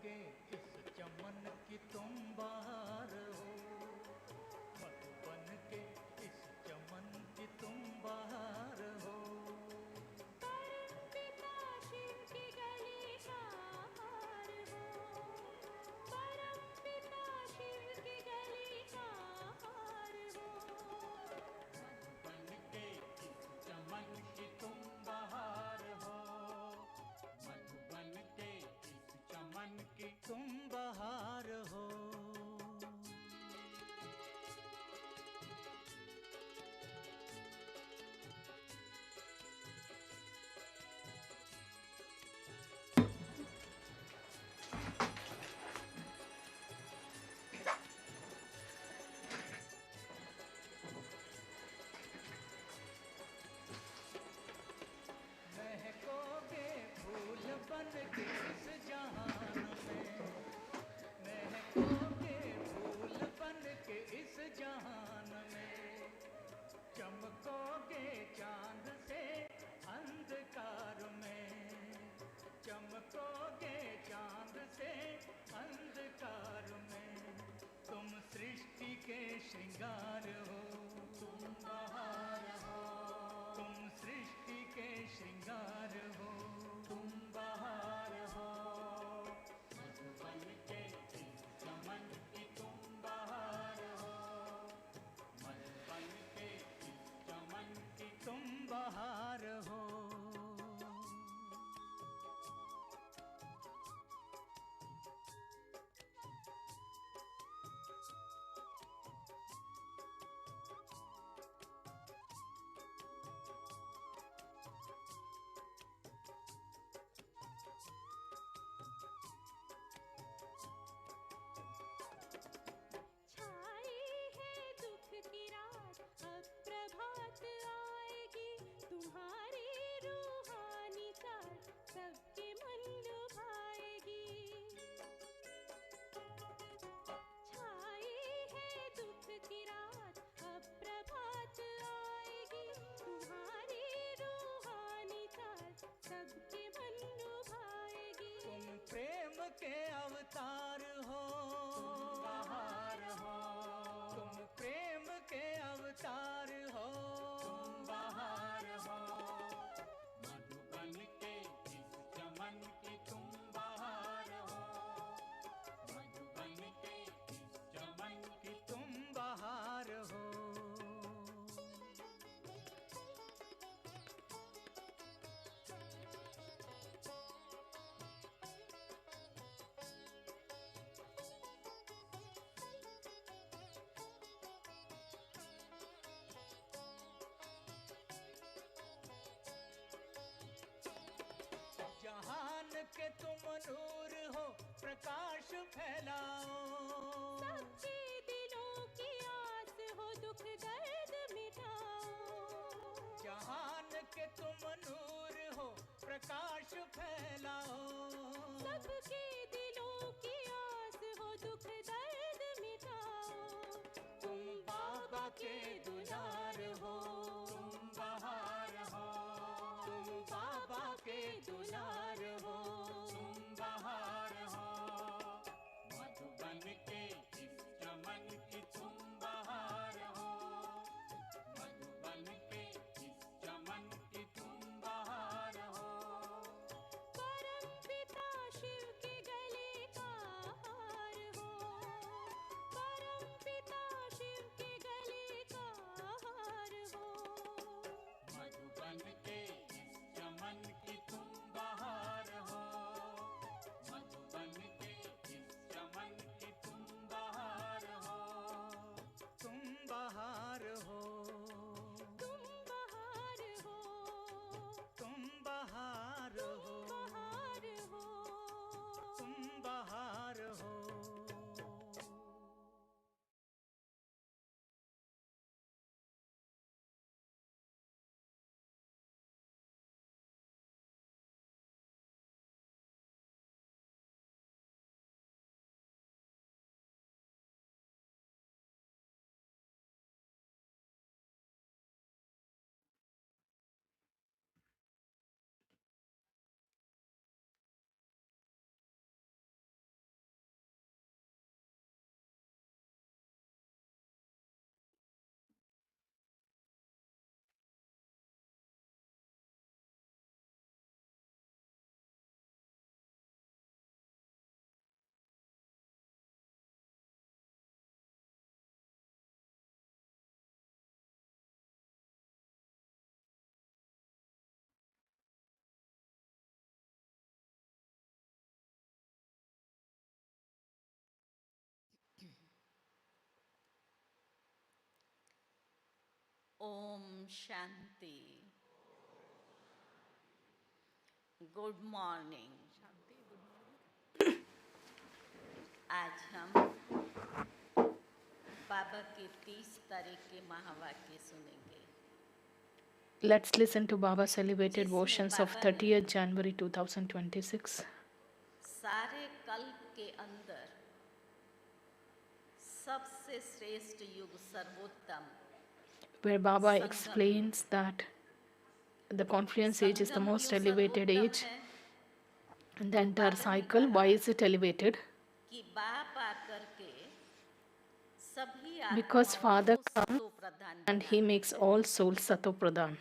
के इस चमन की तुम बहार हो, मधुबन के इस चमन की तुम बहार हो। परम पिता शिव की गली का हार हो, परम पिता शिव की गली का हार हो। मधुबन के इस चमन की तुम बहार हो, मधुबन के इस चमन की तुम बहार हो। महकोगे फूल बन के इस जहान में, महकोगे फूल बन के इस जहान में, चमकोगे चांद से अंधकार में, चमकोगे चांद से अंधकार में। तुम सृष्टि के श्रृंगार हो, तुम बहार हो, तुम सृष्टि के श्रृंगार हो, तुम बहार हो। मधुबन के इस चमन की तुम बहार हो, मधुबन के इस चमन की तुम बहार हो। छाई है दुख की रात, अब प्रभात आएगी, तुम्हारी रूहानी चाल सबके मन लुभाएगी। छाई है दुख की रात, अब प्रभात आएगी, तुम्हारी रूहानी चाल सबके मन लुभाएगी। तुम प्रेम के अवतार हो, बहार हो, तुम प्रेम के अवतार हो, तुम बहार हो। मधुबन के इस चमन की तुम बहार हो, मधुबन के इस चमन की तुम बहार हो। जहान के तुम नूर हो, प्रकाश फैलाओ, सबके दिलों की आस हो, दुख दर्द मिटाओ। जहान के तुम नूर हो, प्रकाश फैलाओ। सबके दिलों की आस हो, दुख दर्द मिटाओ। तुम बाबा के दुलार हो, तुम बहार हो, तुम बाबा के दुलार हो, तुम बहार हो। मधुबन के इस चमन की तुम बहार हो, मधुबन के इस चमन की तुम बहार हो। परम पिता शिव के गले का हार हो, ओम शांति। Good morning. आज हम बाबा के 30 तारीख के महावाक्य सुनेंगे। Let's listen to Baba's elevated versions of 30th January 2026. सारे कल्प के अंदर सबसे श्रेष्ठ युग सर्वोत्तम, where Baba explains that the confluence age is the most elevated age in the entire cycle. Why is it elevated? कि बाप आकर के सभी Because Father आत्माओं को comes सतो प्रधान and he makes all souls Sato Pradhan.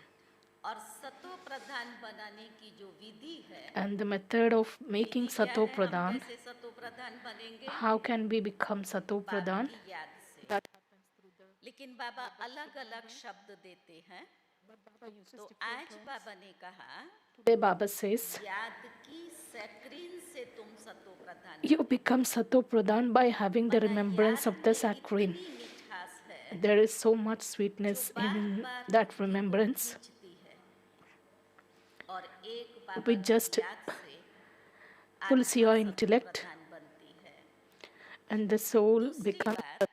और सतो प्रधान बनाने की जो विधि है, And the method of making विधि क्या Sato है? हम Pradhan, कैसे सतो प्रधान बनेंगे? how can we become Sato Baba Pradhan? की याद से। That लेकिन बाबा अलग अलग शब्द देते हैं। तो आज बाबा ने कहा, today Baba says, याद की सैक्रीन से तुम सतो प्रधान you become Sato Pradhan by having the remembrance of the saccharine. इतनी मिठास है There is so much sweetness in that remembrance. खींचती है और एक बाबा We की just याद से pulls आत्मा your सतो intellect प्रधान बनती है। and the soul दूसरी becomes बात,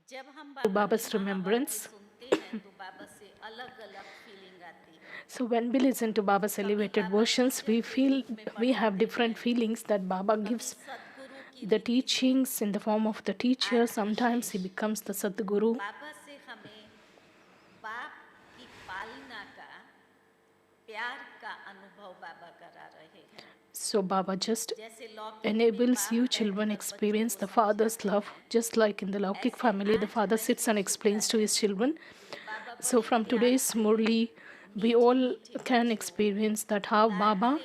जब हम to बाबा Baba's की महावाक्य remembrance. सुनते हैं तो बाबा से अलग अलग फीलिंग आती है। So when we listen to Baba's elevated versions, we feel we have different feelings that Baba gives सदगुरु की the teachings in the form of the teacher. Sometimes he becomes the Sadguru. बाबा से हमें बाप की पालना का, प्यार का अनुभव बाबा करा रहे हैं। So Baba just जैसे लौकिक enables you children experience the father's love, just like in the Laukik family the father sits and explains to his children. So from today's Murli, we all can experience that how Baba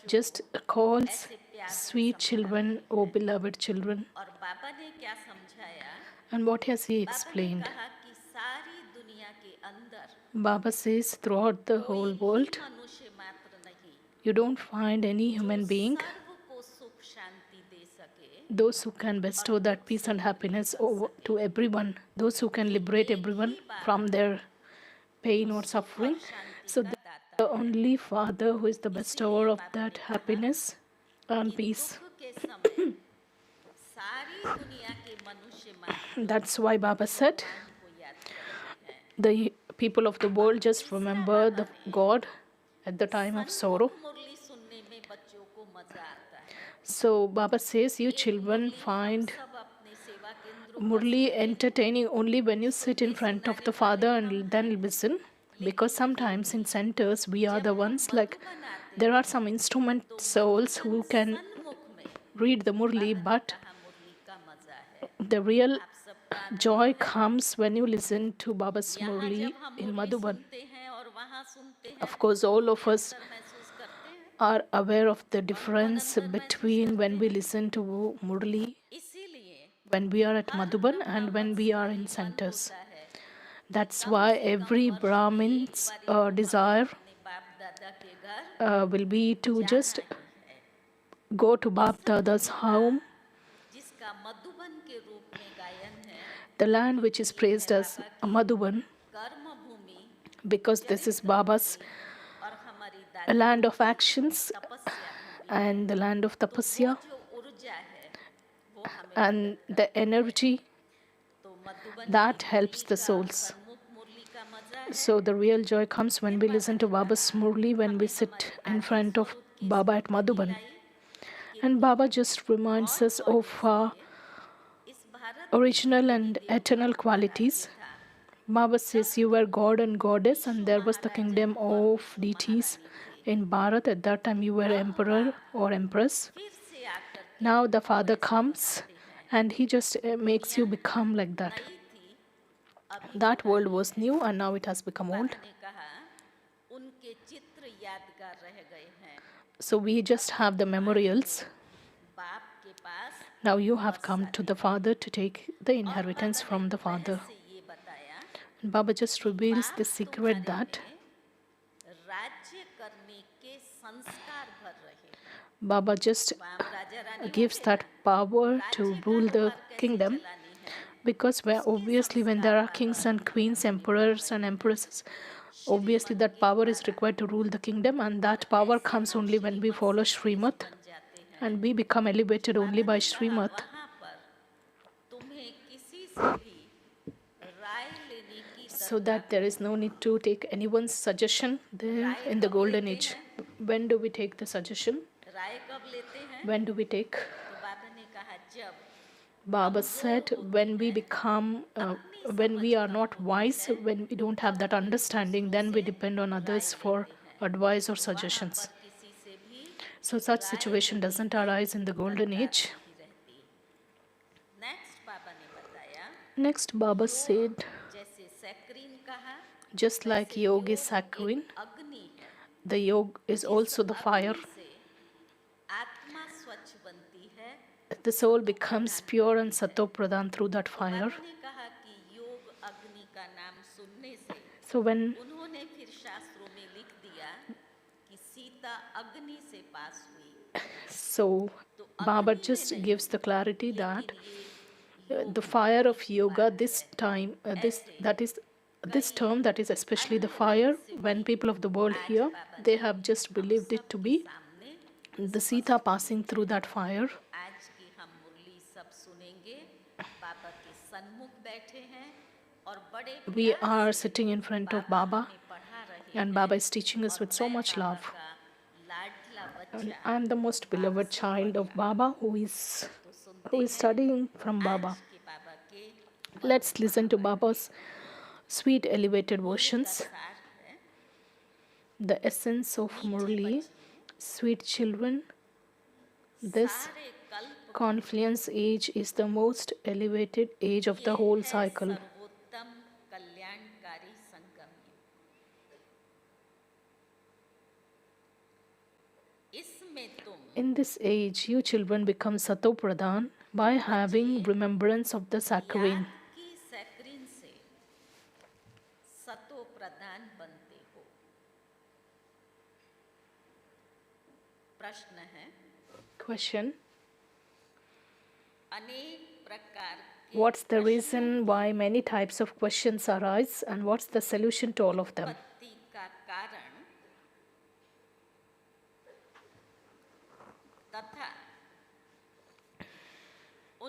just calls sweet children, oh beloved children. और बाबा ने क्या समझाया? And what has he बाबा ने explained? कहा कि सारी दुनिया के अंदर Baba says throughout the whole world, कोई मनुष्य मात्र नहीं you don't find any human being, सर्व को सुख शांति दे सके, those who can bestow that peace and happiness over to everyone, those who can liberate everyone from their pain or suffering. So the only Father who is the bestower of that happiness and peace. दुख के समय सारी दुनिया के मनुष्य मात्र That's why Baba said को याद करते हैं। the people of the world just remember the God at the time of sorrow. मुरली सुनने में बच्चों को मजा आता है। So Baba says you children find सब अपने सेवा केंद्र Murli entertaining only when you sit in front of the Father and then listen. Because sometimes in centers we are the ones, like there are some instrument souls who can सन्मुख में read the Murli, but कहा मुरली का मजा है। the real आप सबका joy comes when you listen to Baba's यहाँ Murli जब हम in मुरली Madhuban. सुनते हैं और वहाँ सुनते हैं, Of course, all of us महसूस करते हैं। are aware of the difference between when we listen to Murli इसीलिए when we are at Madhuban and when we are in centers. That's why every Brahmin's desire अपने बाप दादा के घर will be to just go to Bap Dada's home, जिसका मधुबन के रूप में गायन है, the land which is praised as Madhuban, कर्म भूमि because this is Baba's और हमारी दादी land of actions तपस्या भूमि। and the land of tapasya जो ऊर्जा है वो हमें, and the energy तो Madhuban that helps the souls. सन्मुख मुरली का मजा है। So the real joy comes when we listen to Baba's Murli, when we sit in front of Baba at Madhuban. And Baba just reminds us of our इस Bharat original and eternal qualities. Baba says you were God and Goddess, and there was the kingdom of deities in Bharat. At that time you were emperor or empress. फिर से आकर Now the Father comes and he just makes you become like that. थी, अभी That world was new and now it has become old. ने कहा उनके चित्र यादगार रह गए हैं। So we just have the memorials. बाप के पास Now you have come to the Father to take the inheritance from the Father. से ये बताया, And Baba just reveals the secret that राज्य करने के संस्कार भर रहे। Baba just Ram Raja Rani gives that power to rule the kingdom. Because obviously when there are kings and queens, emperors and empresses, obviously that power is required to rule the kingdom, and that power comes only when we follow Shrimat, बन जाते हैं। and we become elevated only by बाबा ने कहा Shrimat. वहाँ पर तुम्हें किसी से भी राय लेने की So दरकार that there is no need to take anyone's suggestion there in the golden age. When do we take the suggestion? राय कब लेते हैं? When do we take? तो बाबा ने कहा जब Baba said when we become, when we are not wise, when we don't have that understanding, then we depend on others for advice or suggestions. पर किसी से भी So such situation doesn't arise in the golden age. नहीं रहती। Next बाबा ने बताया Next, Baba said, जैसे saccharin कहा just like yoga is saccharine, अग्नि है, the yoga is also the fire. से आत्मा स्वच्छ बनती है। The soul becomes pure and sato pradhan through that fire. बाबा ने कहा कि योग अग्नि का नाम सुनने से So when उन्होंने फिर शास्त्रों में लिख दिया कि सीता अग्नि से पास हुई। so Baba just gives the clarity that the fire of yoga this time, this term, that is especially the fire, when people of the world hear, they have just believed it to be सामने the Sita passing through that fire. आज की हम मुरली सब सुनेंगे। बाबा के सन्मुख बैठे हैं और बड़े We are sitting in front of Baba, में पढ़ा रहे and Baba is teaching us with so much love. का लाडला And बच्चा I am the most beloved child of Baba who is studying from Baba. के बाबा के Let's listen to Baba's sweet elevated versions. सार है। The essence of Murli, sweet children, this सारे कल्प confluence age is the most elevated age of the whole cycle. सर्वोत्तम कल्याणकारी संगम इसमें तुम In this age, you children become Sato Pradhan by having remembrance of the saccharine. की saccharin से सतो प्रदान बनते हो। प्रश्न है Question: अनेक प्रकार के what's the reason why many types of questions arise, and what's the solution to all of them? उत्पत्ति का कारण तथा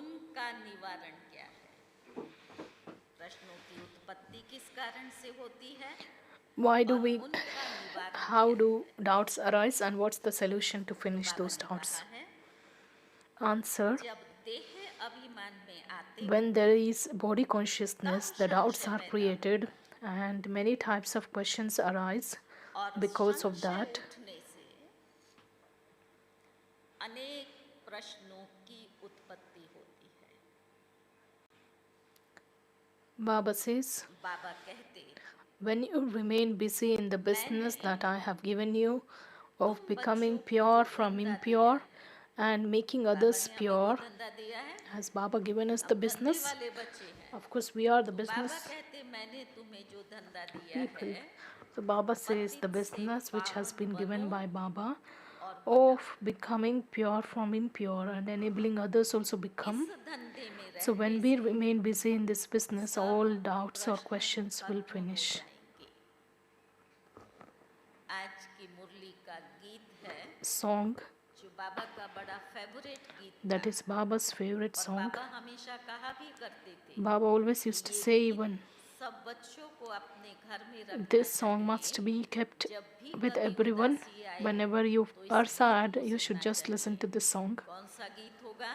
उनका निवारण क्या है? प्रश्नों की उत्पत्ति किस कारण से होती है? Why do we, उनका निवारण how do doubts arise, and what's the solution to finish those doubts? कहा है? Answer: जब देह अभिमान में आते when there is body consciousness, the doubts are created, and many types of questions arise. और Because of संशय that, उठने से अनेक प्रश्नों की उत्पत्ति होती है। Baba says, बाबा कहते when you remain busy in the business that I have given you of becoming pure from impure and making others pure, धंधा दिया है, has Baba given us the business? वाले बच्चे हैं। Of course, we are the Baba business कहते मैंने तुम्हें जो धंधा दिया people. है So Baba says the business which has been given by Baba of becoming pure from impure and enabling others also become. इस धंधे में रह So when we remain busy in this business, all doubts or questions will finish. जाएंगे। आज की मुरली का गीत है Song, जो बाबा का बड़ा फेवरेट गीत that is Baba's favorite और song. बाबा हमेशा कहा भी करते थे Baba always used to say even, सब बच्चों को अपने घर में रखना this song must be kept जब भी with कभी everyone. उदासी आए Whenever you are sad, you should just listen to this song. कौन सा गीत होगा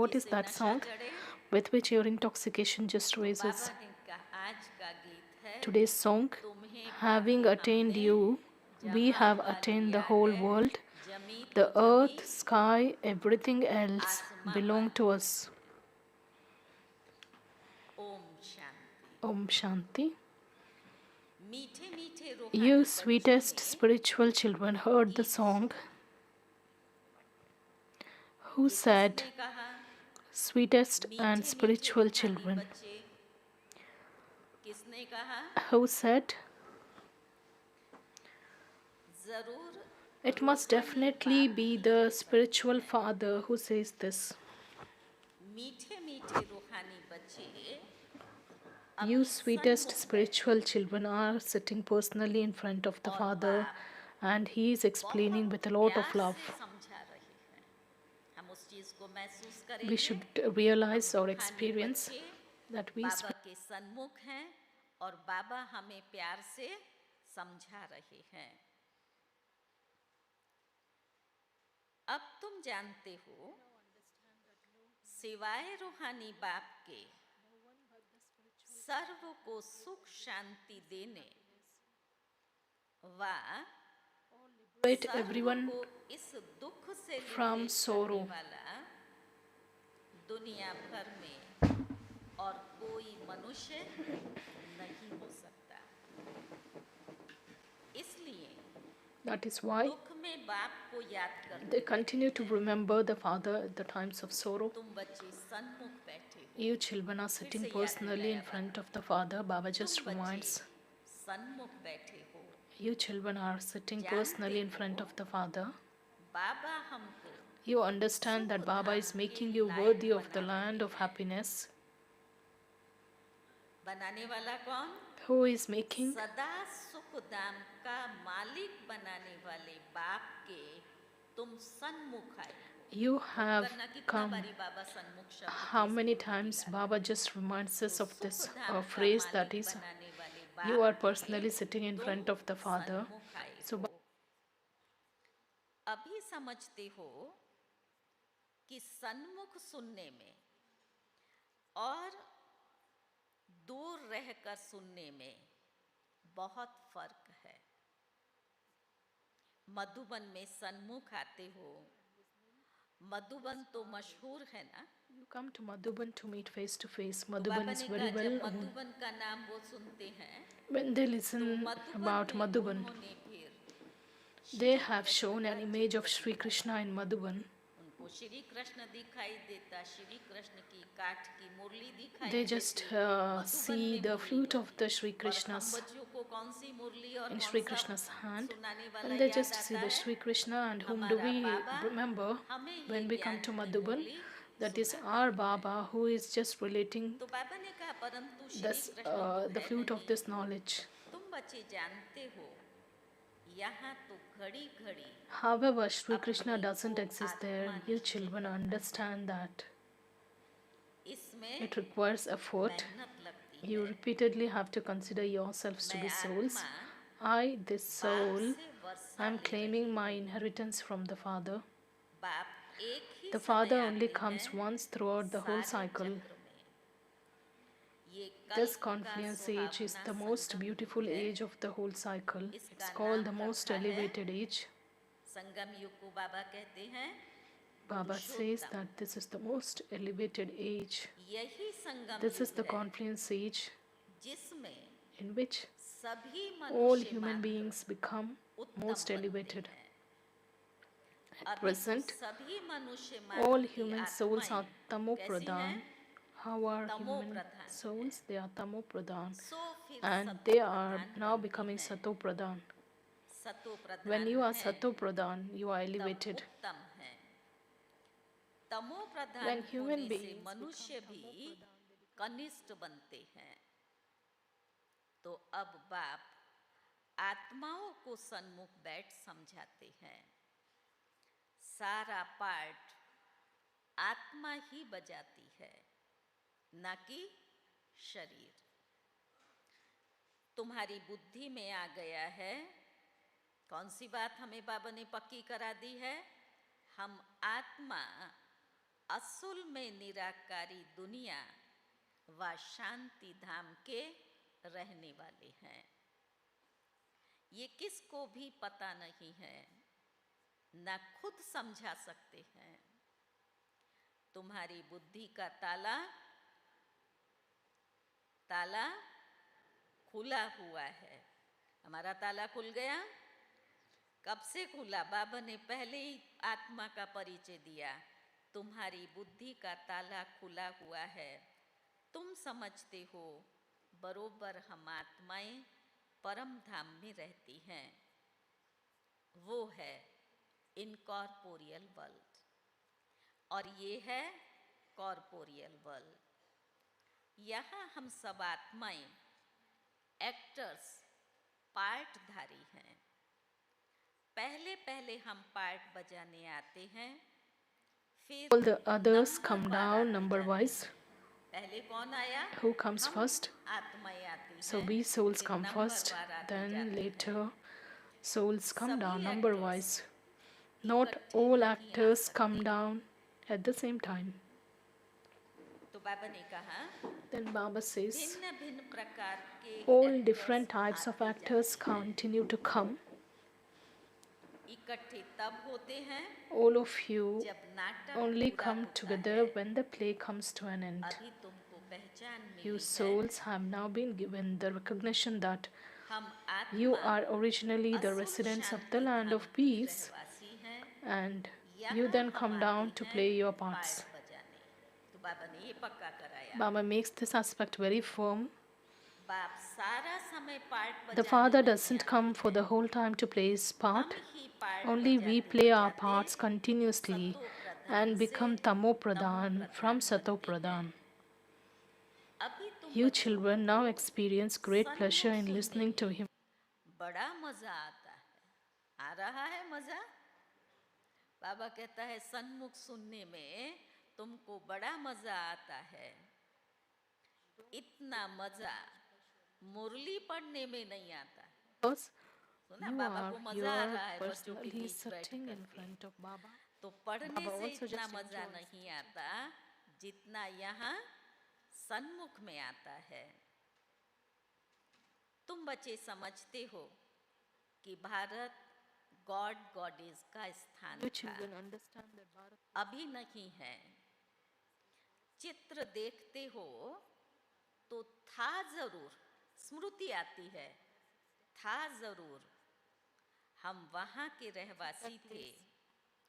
What is that song चढ़े with which your intoxication just raises? बाबा ने कहा आज का गीत है Today's song, तुम्हें having attained you, we have attained the whole world. जमी The earth, sky, everything else belong to us. Om Shanti. Om Shanti. मीठे मीठे You sweetest spiritual children heard the song. Who said, ने कहा sweetest and spiritual children? बच्चे किसने कहा Who said, जरूर it must definitely be the spiritual father who says this. मीठे मीठे रूहानी बच्चे बच्चे You अभी sweetest सन्मुख spiritual children are sitting personally in front of the और Father, बाप and He is explaining बहुत with a lot of प्यार love. से समझा रहे हैं। हम उस चीज को महसूस We करेंगे। should हम realize or रूहानी experience बच्चे that we बाबा के सन्मुख हैं और बाबा हमें प्यार से समझा रहे हैं। अब तुम जानते हो, सिवाय रूहानी बाप के सर्व को सुख शांति देने व liberate सर्व everyone को इस दुख से from लिबरेट sorrow. करने वाला दुनिया भर में और कोई मनुष्य नहीं हो सकता। इसलिए That is why दुख में बाप को याद करते they continue to remember the Father at the times of sorrow. तुम बच्चे सन्मुख बैठे हो। You children are sitting से याद personally in दिलाया front of the Father. Baba just तुम बच्चे reminds. सन्मुख बैठे हो। You children are sitting personally in front of the Father. बाबा हमको You understand that Baba is making you worthy of the land of happiness. बनाने वाला कौन? Who is making? सदा सुख धाम का मालिक बनाने वाले बाप के तुम सन्मुख आए हो। You have करना कितना come. बारी बाबा सन्मुख शब्द How कैसे many बोल times दिया? Baba just reminds us of this सुख धाम का phrase that मालिक is, बनाने वाले you बाप are के personally sitting in तुम front of the Father. सन्मुख आए So हो। अभी समझते हो कि सन्मुख सुनने में और दूर रहकर सुनने में बहुत फर्क है। मधुबन में सन्मुख आते हो। मधुबन तो मशहूर है ना। you come to Madhuban to meet face to face. तो Madhuban बाबा is ने very कहा well जब known. मधुबन का नाम वो सुनते हैं When they तो listen मधुबन about में Madhuban, उन्होंने फिर they Shri have Krishna shown का an image of चित्र Sri दिखाया। Krishna in Madhuban. उनको श्री कृष्ण दिखाई देता, श्री कृष्ण की काठ की मुरली दिखाई They देती। just मधुबन see में the मुरली flute of बजी। the Sri और हम Krishna's बच्चों को कौन सी मुरली और in कौन Sri सा Krishna's hand, सुनाने वाला and they याद just see आता the है? Sri Krishna, and whom do हमारा we बाबा remember हमें ये when we come ज्ञान to की Madhuban? मुरली That is सुनाते our हैं। Baba who is just relating तो बाबा ने कहा परंतु श्री this, कृष्ण तो the है flute of नहीं। this knowledge. तुम बच्चे जानते हो यहाँ तो घड़ी घड़ी However, Sri Krishna अपने doesn't को exist आत्मा there. You निश्चय children करना है। understand that. इसमें It requires effort. मेहनत लगती You है। repeatedly have to consider yourselves to मैं be souls. आत्मा I, this बाप soul, से वर्षा I am ले claiming रही my हूँ। inheritance from the Father. बाप एक ही The समय Father only आते comes हैं once throughout the whole सारे cycle. चक्र में। ये This कल्प का confluence age is सुहावना the most संगम युग beautiful है। age of the whole cycle. इसका It's called the नाम most रखा है elevated age. संगम युग को बाबा कहते हैं Baba says Purushottam. that this is the most elevated age. यही संगम This is युग the है confluence age जिसमें in which सभी all मनुष्य human मात्र beings become उत्तम most बनते elevated. हैं। At अभी तो present, सभी मनुष्य all मात्र की human souls are आत्माएं tamo कैसी pradhan. हैं? How are तमो human Pradhan souls? They are tamo pradhan, सो फिर and सतो they are प्रधान now बनती becoming हैं। sato pradhan. सतो When प्रधान you are हैं sato pradhan, you are तब elevated. उत्तम है। तमो प्रधान When human होने से beings मनुष्य become भी tamo pradhan, कनिष्ठ बनते हैं। तो अब बाप आत्माओं को सन्मुख बैठ समझाते हैं। सारा पार्ट आत्मा ही बजाती है, न कि शरीर। तुम्हारी बुद्धि में आ गया है। कौन सी बात हमें बाबा ने पक्की करा दी है? हम आत्मा असुल में निराकारी दुनिया व शांति धाम के रहने वाले हैं। ये किसको भी पता नहीं है, न खुद समझा सकते हैं। तुम्हारी बुद्धि का ताला खुला हुआ है। हमारा ताला खुल गया। कब से खुला? बाबा ने पहले ही आत्मा का परिचय दिया। तुम्हारी बुद्धि का ताला खुला हुआ है। तुम समझते हो बरोबर हम आत्माएं परम धाम में रहती हैं। वो है इनकॉर्पोरियल वर्ल्ड और ये है कॉर्पोरियल वर्ल्ड। यहाँ हम सब आत्माएं एक्टर्स, पार्टधारी हैं। पहले पहले हम पार्ट बजाने आते हैं, फिर All the others number come war down आते number जाते wise. हैं। पहले कौन आया? Who comes हम first? आत्माएं आती So हैं, we souls फिर come नंबर first, वार आते then जाते हैं। later souls come सभी down number actors wise. Not इकट्ठे all नहीं आ actors come सकते। down at the same time. तो बाबा ने कहा Then Baba says, भिन्न भिन्न प्रकार के all actors different types of आते actors जाते हैं। continue to come. इकट्ठे तब होते हैं All of you जब नाटक only पूरा come होता together है। when the play comes to an end. अभी तुमको पहचान You मिली है, souls have now been given the recognition that हम you आत्मा are originally the असुर residents of Shanti the land Dham of की peace, रहवासी हैं। and यहाँ you then हम come आते down to हैं play your parts. पार्ट बजाने। तो बाबा ने ये पक्का कराया। Baba makes this aspect very firm. बाप सारा समय पार्ट The बजाने Father नहीं doesn't आते come for हैं। the whole time to play his part. हम ही पार्ट Only we बजाते play our बजाते parts continuously सतो प्रधान and से become Tamo तमो Pradhan from प्रधान Sato बनते हैं। Pradhan. अभी तुम You बच्चों children now experience great सन्मुख pleasure in सुनने listening to में him. बड़ा मजा आता है। आ रहा है मजा? बाबा कहता है सन्मुख सुनने में तुमको बड़ा मजा आता है। इतना मजा मुरली पढ़ने में नहीं आता। Because सुना you बाबा are को मजा आ रहा है बच्चों के personally बीच बैठ sitting in करके। front of Baba. तो पढ़ने Baba से also इतना just मजा enjoys नहीं आता जितना यहाँ सन्मुख में आता है। तुम बच्चे समझते हो कि भारत गॉड गॉडेस का स्थान You था, children understand that Bharat. अभी नहीं है। चित्र देखते हो तो था जरूर, स्मृति आती है, था जरूर। हम वहाँ के रहवासी थे,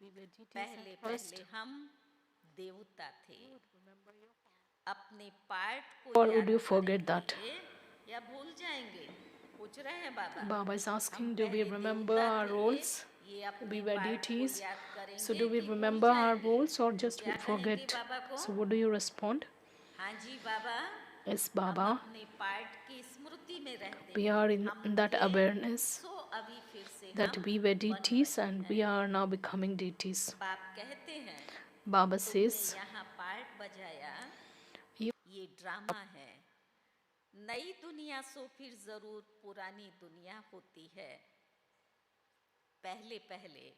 We were deities पहले at first. पहले हम देवता थे। अपने पार्ट को Or याद would you forget that? करेंगे या भूल जाएंगे? पूछ रहे हैं बाबा। Baba is asking, हम do we पहले remember देवता our थे, roles? ये अपने We were पार्ट को deities. याद करेंगे So do we कि भूल remember our जाएंगे? roles or तो just क्या we कहेंगे forget? बाबा को? So what do you respond? हाँ जी बाबा, Yes, हम Baba. अपने पार्ट की स्मृति में रहते We हैं। are in हम that थे, awareness सो अभी फिर से that हम we were बन deities रहे and हैं। we are now becoming deities. बाप कहते हैं Baba तुमने says, यहाँ पार्ट बजाया, You- ये ड्रामा है। नई दुनिया सो फिर जरूर पुरानी दुनिया होती है। पहले पहले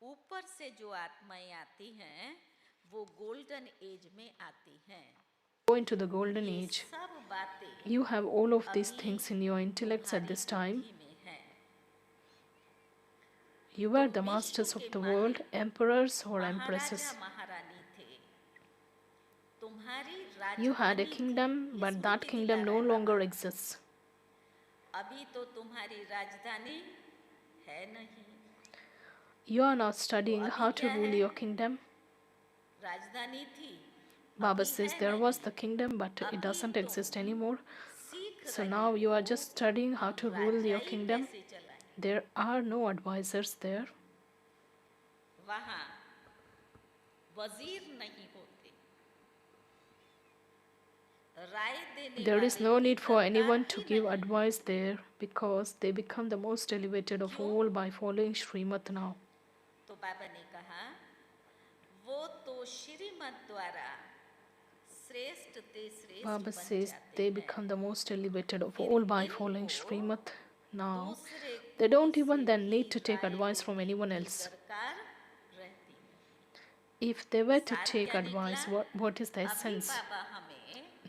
ऊपर से जो आत्माएं आती हैं वो गोल्डन एज में आती हैं। go into the golden ये age. सब बातें You have all of these अभी things in your intellects at तुम्हारी this time. बुद्धि में है। You were the तुम masters विश्व of के the मालिक, world, emperors or Maharaja empresses. महारानी थे। तुम्हारी You had a राजधानी kingdom, थी। but ये that स्मृति kingdom दिला no रहा है longer बाबा। exists. अभी तो तुम्हारी राजधानी है नहीं। You are now studying अभी how to क्या rule है? your kingdom. राजधानी थी, Baba अभी says है there नहीं। was the kingdom, but अभी it doesn't तुम exist anymore. सीख So रहे now you are हो just studying how हम to rule your Rajai kingdom. कैसे चलाएं। There are no advisors there. वहाँ वजीर नहीं होते, राय देने There is वाले no की need for दरकार anyone to ही give नहीं। advice there because they become the most elevated of क्यों? all by following Shrimat now. तो बाबा ने कहा वो तो श्रीमत द्वारा श्रेष्ठ ते श्रेष्ठ Baba बन says जाते they हैं। become the most elevated of फिर all by इनको following Shrimat now. दूसरे They don't कोई even से then भी need to take Rai advice from लेने anyone की else. दरकार रहती नहीं। If they were to सार take क्या advice, निकला? what is the अभी essence? बाबा हमें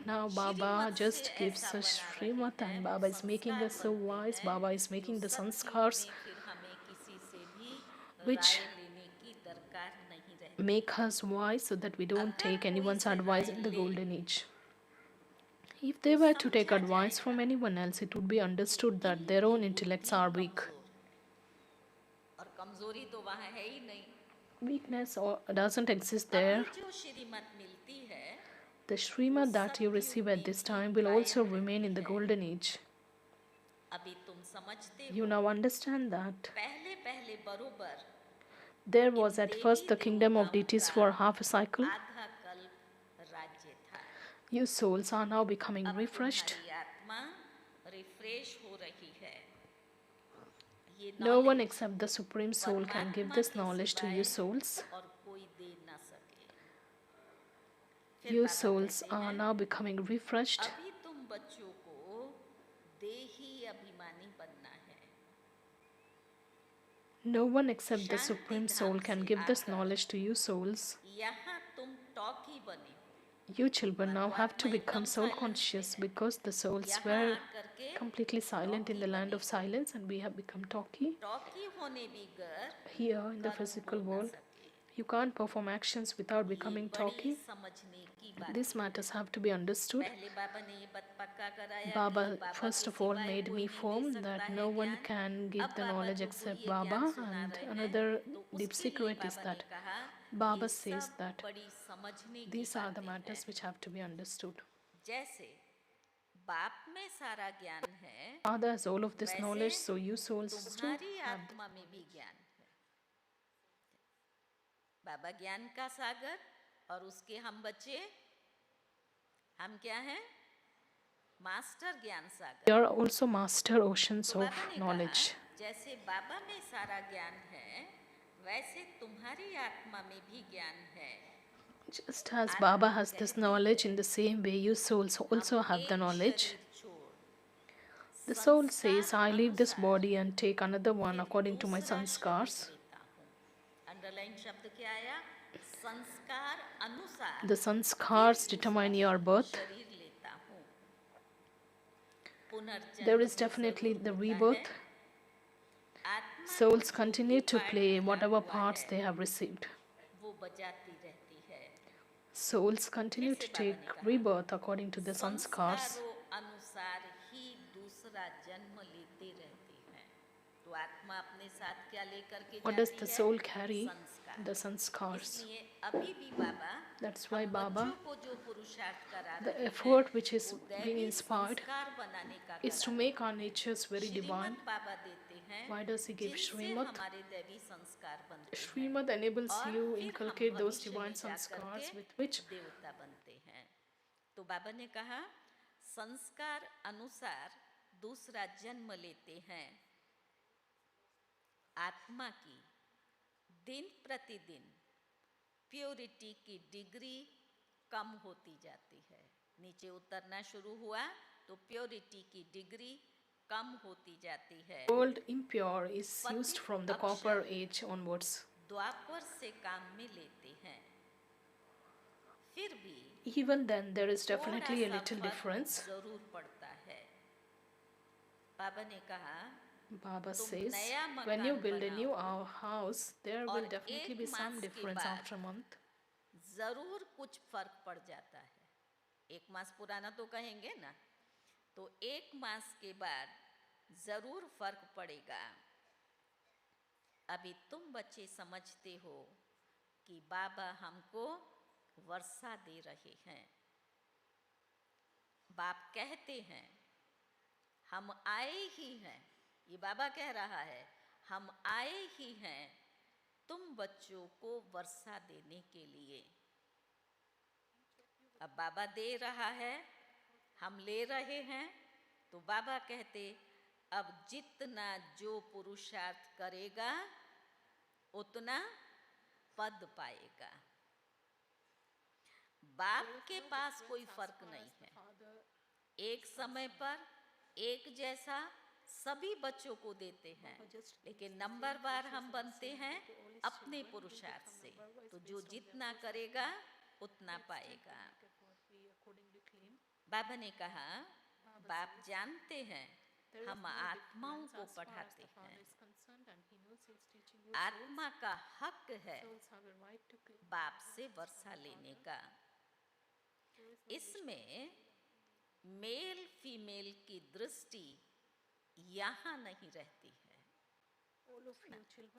Now Baba श्रीमत just से gives ऐसा us बना रहे Shrimat हैं, and वो Baba is making संस्कार us so बनते wise. हैं, Baba is जो making the सत्युग sanskars में फिर हमें किसी से भी which राय लेने की दरकार नहीं रहती। make us wise so that we don't अगर take कोई anyone's से advice राय in the ले, golden age. If they तो were to take समझा advice from जाएगा anyone else, it would be कि understood that their इनकी own intellects बुद्धि are weak. कमजोर। और कमजोरी तो वहाँ है ही नहीं। Weakness doesn't exist there. अभी जो श्रीमत मिलती है The Shrimat that you receive at this time will also remain in the golden age. अभी तुम समझते You हो, now understand that पहले पहले बरोबर there was at first the kingdom of deities for half a cycle. आधा कल्प राज्य था। You souls are now becoming अब refreshed. तुम्हारी आत्मा रिफ्रेश हो रही है। ये No one knowledge except the Supreme Soul can give परमात्मा this के knowledge to सिवाय you souls. और कोई दे ना सके। फिर You बाबा souls कहते are हैं, now becoming refreshed. अभी तुम बच्चों को देही अभिमानी बनना है। No one except the Shanti Supreme Dham Soul can से give this आकर knowledge to you souls. यहाँ तुम टॉकी बने हो। You children now have to आत्मा become एकदम soul silence conscious में है। because the souls यहाँ were आकर के completely silent in the talkie land of बने। silence and we have become talky. Talkie होने बिगर Here in the कर्म physical हो ना world, सके। you can't perform actions without ये becoming बड़ी talky. समझने की बात These है। matters have to be understood. पहले बाबा ने ये बात पक्का कराया कि Baba बाबा first के of all सिवाय made कोई me नहीं दे firm सकता that है no one ज्ञान। can अब give the बाबा knowledge जो except ये ज्ञान Baba. सुना And रहे हैं, another तो deep उसके लिए secret is बाबा ने that कहा Baba ये says सब that बड़ी समझने की these are the बातें हैं। matters which have to be understood. जैसे बाप में सारा ज्ञान है, Father has all of this वैसे knowledge, so you souls too तुम्हारी have. आत्मा में भी ज्ञान है। बाबा ज्ञान का सागर और उसके हम बच्चे, हम क्या हैं? मास्टर ज्ञान सागर। They are also master oceans तो of बाबा ने knowledge. कहा जैसे बाबा में सारा ज्ञान है, वैसे तुम्हारी आत्मा में भी ज्ञान है। Just as Baba has this knowledge, in the same way you souls also हम have the एक knowledge. शरीर छोड़ The soul संस्कार says, I leave this अनुसार body and take another one फिर according to my दूसरा sanskars. शरीर लेता हूँ। अंडरलाइन शब्द क्या आया? संस्कार अनुसार The sanskars फिर determine दूसरा your birth. शरीर लेता हूँ। पुनर्जन्म There is भी definitely जरूर the होता है। rebirth. आत्मा Souls को continue जो to भी play पाठ whatever मिला parts है, they have received. वो बजाती रहती है। Souls continue फिर to से बाबा ने take कहा, rebirth according to the sanskars. संस्कारों अनुसार ही दूसरा जन्म लेते रहते हैं। तो आत्मा अपने साथ क्या लेकर के What does जाती the है? soul carry? संस्कार। The sanskars. इसलिए अभी भी बाबा That's why हम Baba, बच्चों को जो पुरुषार्थ करा the रहे effort हैं, which is वो being दैवी inspired संस्कार बनाने का is to करा make रहे our natures very हैं। divine. श्रीमत बाबा देते हैं, Why does he give जिनसे Shrimat? हमारे दैवी संस्कार बनते हैं Shrimat enables और you फिर inculcate हम those भविष्य divine में जाकर sanskars के with which देवता बनते हैं। तो बाबा ने कहा संस्कार अनुसार दूसरा जन्म लेते हैं। आत्मा की दिन प्रतिदिन प्योरिटी की डिग्री कम होती जाती है। नीचे उतरना शुरू हुआ तो प्योरिटी की डिग्री कम होती जाती है। world impure is used from the copper age onwards. द्वापर से काम में लेते हैं। फिर भी Even then, there is definitely a थोड़ा सा little फर्क difference. जरूर पड़ता है। बाबा ने कहा Baba तुम says, नया when you मकान build a new बनाओ house, there और will definitely एक be some मास के difference बाद after a month. जरूर कुछ फर्क पड़ जाता है। एक मास पुराना तो कहेंगे ना, तो एक मास के बाद जरूर फर्क पड़ेगा। अभी तुम बच्चे समझते हो कि बाबा हमको वर्षा दे रहे हैं। बाप कहते हैं हम आए ही हैं, ये बाबा कह रहा है, हम आए ही हैं तुम बच्चों को वर्षा देने के लिए। अब बाबा दे रहा है, हम ले रहे हैं, तो बाबा कहते अब जितना जो पुरुषार्थ करेगा उतना पद पाएगा। बाप के पास कोई फर्क नहीं है। एक समय पर एक जैसा सभी बच्चों को देते हैं, लेकिन नंबर बार हम बनते हैं अपने पुरुषार्थ से। तो जो जितना करेगा उतना पाएगा। बाबा ने कहा बाप जानते हैं हम आत्माओं को पढ़ाते हैं। आत्मा का हक है बाप से वर्षा लेने का। इसमें मेल फीमेल की दृष्टि यहाँ नहीं रहती है।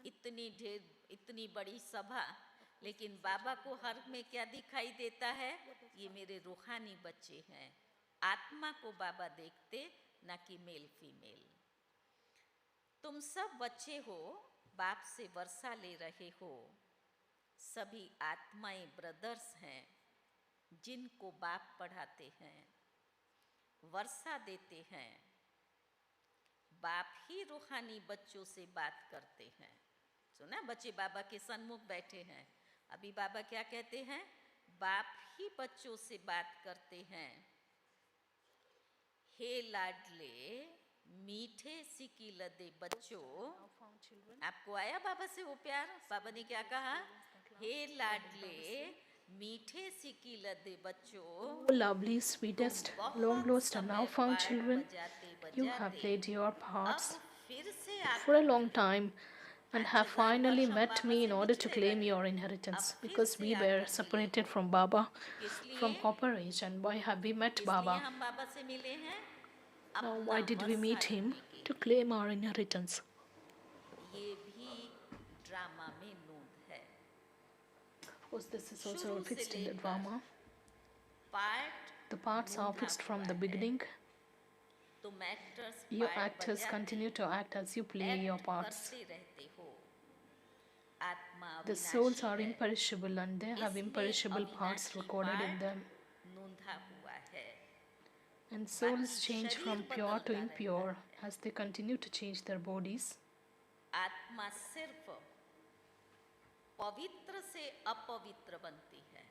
इतनी बड़ी सभा, लेकिन बाबा को हर में क्या दिखाई देता है? ये मेरे रूहानी बच्चे हैं। आत्मा को बाबा देखते, ना कि मेल फीमेल। तुम सब बच्चे हो, बाप से वर्षा ले रहे हो। सभी आत्माएं ब्रदर्स हैं, जिनको बाप पढ़ाते हैं, वर्षा देते हैं, बाप ही रूहानी बच्चों से बात करते हैं। सुना, बच्चे बाबा के सन्मुख बैठे हैं, अभी बाबा क्या कहते हैं? बाप ही बच्चों से बात करते हैं। हे लाडले मीठे सिकी लदे बच्चों, आपको आया बाबा से वो प्यार? बाबा ने क्या कहा? हे लाडले मीठे सिकी लदे बच्चों, Oh, lovely, sweetest, long lost and now found children, you have played your parts for a long time and have finally met me in order to claim your inheritance, because we were separated from Baba from copper age. And why have we met Baba? हम बाबा से मिले हैं Now why did we meet him? To claim our inheritance. ये भी drama में नोंद है। Of course, this is also fixed in the drama. The parts are fixed from the beginning. तुम actors You actors continue to act as you play your parts. रहते हो। आत्मा The souls are imperishable and they have imperishable parts recorded in them. नोंधा हुआ है। And souls change from pure to impure as they continue to change their bodies. आत्मा सिर्फ पवित्र से अपवित्र बनती है,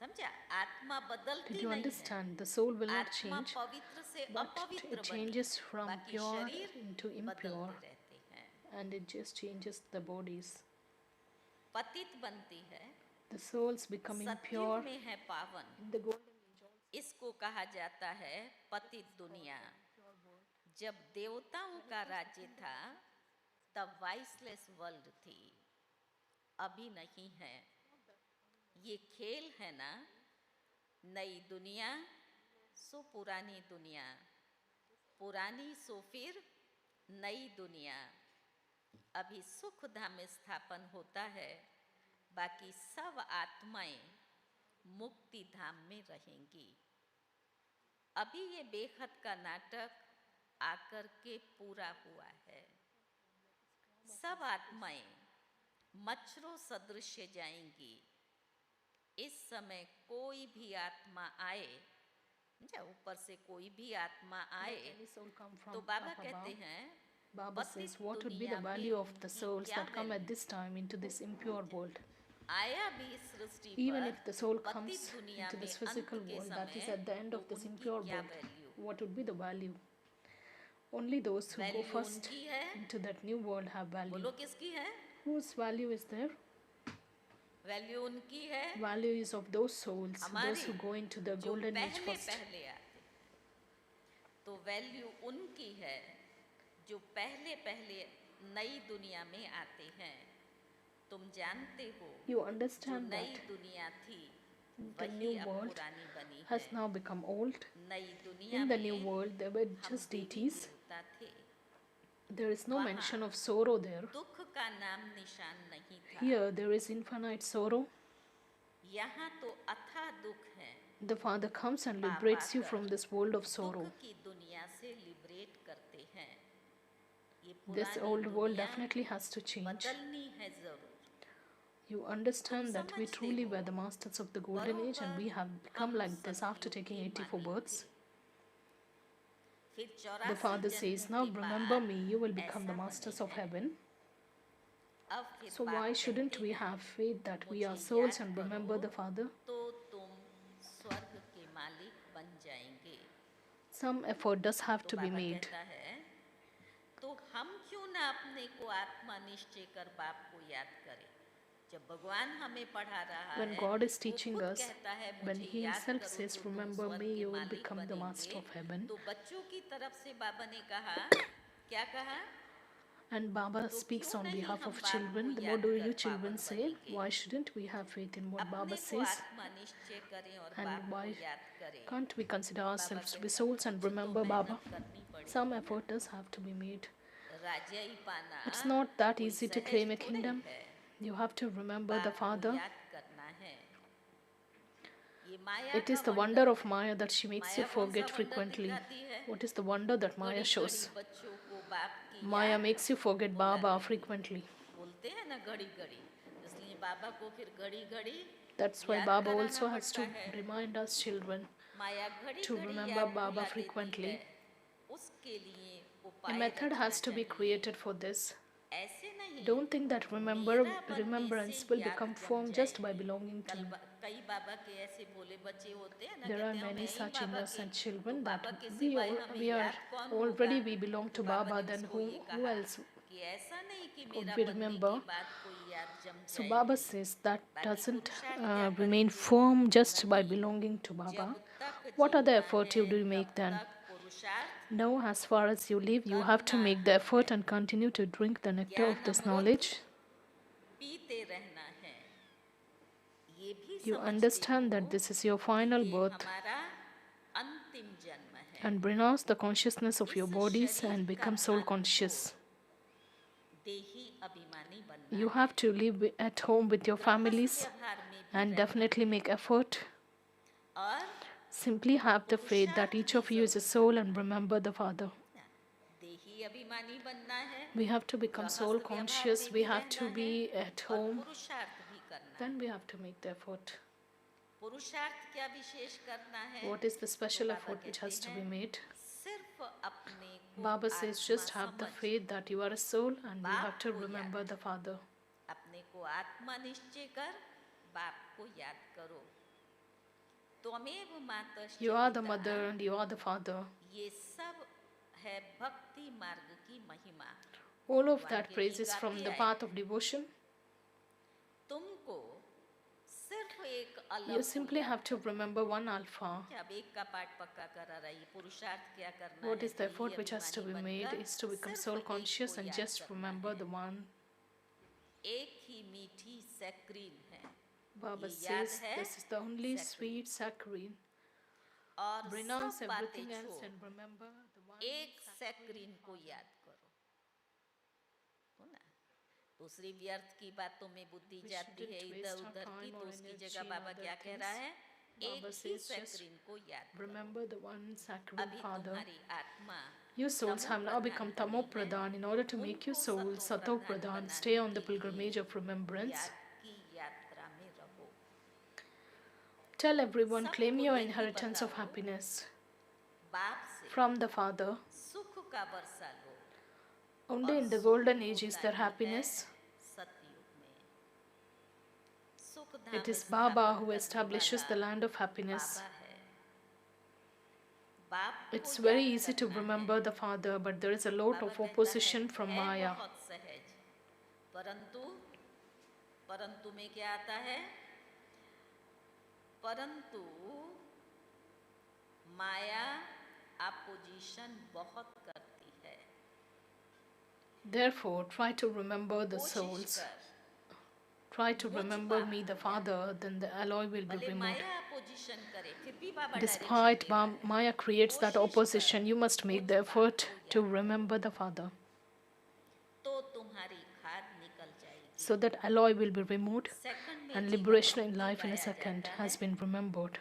समझा? आत्मा बदलती Did you नहीं है। understand? The soul will not आत्मा change, पवित्र से but अपवित्र it changes from बाकी pure शरीर into impure, बदलते रहते हैं। and it just changes the bodies. पतित बनती है, The souls become सतयुग impure में है पावन, in the golden age. इसको कहा जाता है पतित दुनिया। जब देवताओं का राज्य था तब वाइसलेस वर्ल्ड थी, अभी नहीं है। ये खेल है ना, नई दुनिया सो पुरानी दुनिया, पुरानी सो फिर नई दुनिया। अभी सुख धाम में स्थापन होता है, बाकी सब आत्माएं मुक्ति धाम में रहेंगी। अभी ये बेखत का नाटक आकर के पूरा हुआ है। सब आत्माएं मच्छरों सदृश जाएंगी। इस समय कोई भी आत्मा आए, ऊपर से कोई भी आत्मा आए, Any soul come from तो बाबा up कहते above. हैं Baba says, what would be the value of the souls that come at this time into this impure world? आया भी सृष्टि Even पर if the soul पतित comes दुनिया into में this physical अंत के world that is समय at the end of तो this उनकी impure क्या world, value? what would be the value? Only those who go value first उनकी है, into that new world have value. बोलो किसकी है? Whose value is there? Value उनकी है Value is of those souls, those हमारी, who go into the जो golden age पहले first. पहले आते हैं। तो वैल्यू उनकी है जो पहले पहले नई दुनिया में आते हैं। तुम जानते हो You जो understand नई that दुनिया थी the वही new अब world पुरानी बनी has है। now become old. नई दुनिया In the new में world, there were हम just देवी deities. देवता थे। There is no वहाँ mention of sorrow there. दुख का नाम निशान नहीं था। Here, there is infinite sorrow. यहाँ तो अथाह दुख है। The Father comes and liberates you from this world of sorrow. दुख की दुनिया से लिबरेट करते हैं। ये This पुरानी old world दुनिया definitely has to change. बदलनी है जरूर। You understand that we truly were the masters of the golden age and we have become like this after taking 84 births. फिर The 84 Father says, now जन्मों के remember बाद me, you will become the ऐसा masters बने of हैं। heaven. अब फिर So बाप why shouldn't कहते we हैं, have faith that we are मुझे souls याद and करो, remember the Father? तो तुम स्वर्ग के मालिक बन जाएंगे। Some effort does have तो to be बाबा made. कहता है, तो हम क्यों ना अपने को आत्मा निश्चय कर बाप को याद करें? जब भगवान हमें पढ़ा रहा When है, God is वो teaching खुद us, कहता है, when मुझे He याद Himself करो says, तो तुम remember स्वर्ग me, के you will मालिक become the master बनेंगे। of heaven. तो बच्चों की तरफ से बाबा ने कहा, क्या कहा? And Baba तो speaks क्यों on नहीं behalf हम of बाप children. को The more याद do कर you पावन children say, बनेंगे? why shouldn't we have faith in what अपने Baba को says? आत्मा निश्चय करें और And बाप why को याद करें। can't we consider Baba ourselves to be कहता, souls and कुछ तो remember Baba? मेहनत करनी पड़ेगी Some ना। effort does have to be made. राज्य ही पाना It's not that कोई easy to सहज claim a थोड़े kingdom. है। You have to remember the बाप को Father. याद करना है। ये माया It is का the वंडर wonder है। of Maya that she makes you माया कौन सा forget वंडर frequently. दिखाती है? What is the wonder that Maya घड़ी shows? घड़ी बच्चों को बाप की Maya याद makes you forget Baba frequently. बोलते हैं ना घड़ी घड़ी, इसलिए बाबा को फिर घड़ी घड़ी That's why याद Baba कराना also has to पड़ता है। remind us children माया घड़ी to घड़ी remember याद Baba दिला देती frequently. है, उसके लिए A उपाय method Rachna has to be चाहिए। created for this. ऐसे नहीं Don't think that मेरा बनने remembrance से will याद become जम firm just by जाएगी। belonging to. कई बाबा के ऐसे भोले बच्चे होते हैं ना, There are कहते हैं many मैं ही such बाबा के, innocent तो children that बाबा के सिवाय हमें we are याद कौन already होगा? we belong कि to बाबा Baba, ने then उसको ये who कहा else कि ऐसा नहीं कि would मेरा we बनने remember? के बाद कोई याद जम So Baba जाएगी। says that बाकी doesn't पुरुषार्थ क्या remain करेंगे? firm just by नहीं। belonging to जब Baba. तक What are the Jeena efforts है you do तब make then? तक पुरुषार्थ No, as far as you live, you have to करना make the ही effort है। and continue to drink the nectar of ज्ञान this Amrit knowledge. पीते रहना है। ये भी You समझते understand हो that this is your कि final ये birth हमारा अंतिम जन्म है। and renounce the consciousness of your इस bodies शरीर and का become soul भान conscious. को देही अभिमानी बनना You है। have to live at home with your गृहस्थ families व्यवहार में भी and रहना definitely make effort. और Simply have the faith that each of you is a soul and remember the Father. देही अभिमानी बनना है। We have to become soul गृहस्थ व्यवहार conscious, में we भी have to रहना be है at और home, पुरुषार्थ भी करना है। then we have to make the effort. पुरुषार्थ क्या विशेष करना है? What is the special तो बाबा effort which has कहते to be हैं, made? सिर्फ अपने को Baba says आत्मा just have the समझ, faith that you are a soul and you have to बाप को remember याद। the Father. अपने को आत्मा निश्चय कर बाप को याद करो। त्वमेव मातश्च You are the पिता। mother and you are the father. ये सब है भक्ति मार्ग की महिमा। All of भगवान that के praise गीत is from गाती the है, path of devotion. तुमको सिर्फ एक अलग You को simply याद have to करना है। remember one Alpha. अब एक का पाठ पक्का करा रही, पुरुषार्थ क्या करना What है? is the देही effort which has to be अभिमानी made बनकर is to become सिर्फ soul एक conscious को and याद just करना remember है। the one. एक ही मीठी सैक्रीन है। Baba ये याद says है this is the only saccharin. sweet saccharine. और Renounce सब बातें everything else छोड़ and remember the one. एक सैक्रीन को याद करो। हो ना? दूसरी व्यर्थ की बातों में बुद्धि We जाती है shouldn't इधर waste our उधर की, time तो or उसकी energy जगह in बाबा other क्या कह things. रहा है? एक Baba ही says just सैक्रीन को याद करो। remember the one saccharine अभी Father. तुम्हारी आत्मा You souls have now become Tamo तमो प्रधान Pradhan. In order to make you उनको souls सतो Sato प्रधान Pradhan, बनाने stay on the के लिए pilgrimage of remembrance. याद की यात्रा में रहो। Tell everyone, claim सबको your यही inheritance of बताओ, happiness बाप से from the Father. सुख का वर्षा लो। Only और in the सुख golden age is होता there ही है happiness. सतयुग में। सुख It धाम is Baba स्थापन who करने establishes the वाला land of happiness. बाबा है। बाप को It's very याद easy to करना remember है। the Father, but there is a lot Baba of कहता opposition from है Maya. बहुत सहज, परंतु परंतु में क्या आता है? परंतु माया अपोजिशन बहुत करती है। Therefore, try to remember the कोशिश souls. कर, Try to remember me, the Father, then the alloy will be भले removed. माया अपोजिशन करे फिर भी बाबा Despite डायरेक्शन दे रहा है। Maya creates that कोशिश opposition, कर, you must make मुझ the बाप effort को to याद remember the Father, तो तुम्हारी खाद निकल जाएगी। so that alloy will be removed second में and जीवन liberation in मुक्ति life in a पाया second जाता has है। been remembered.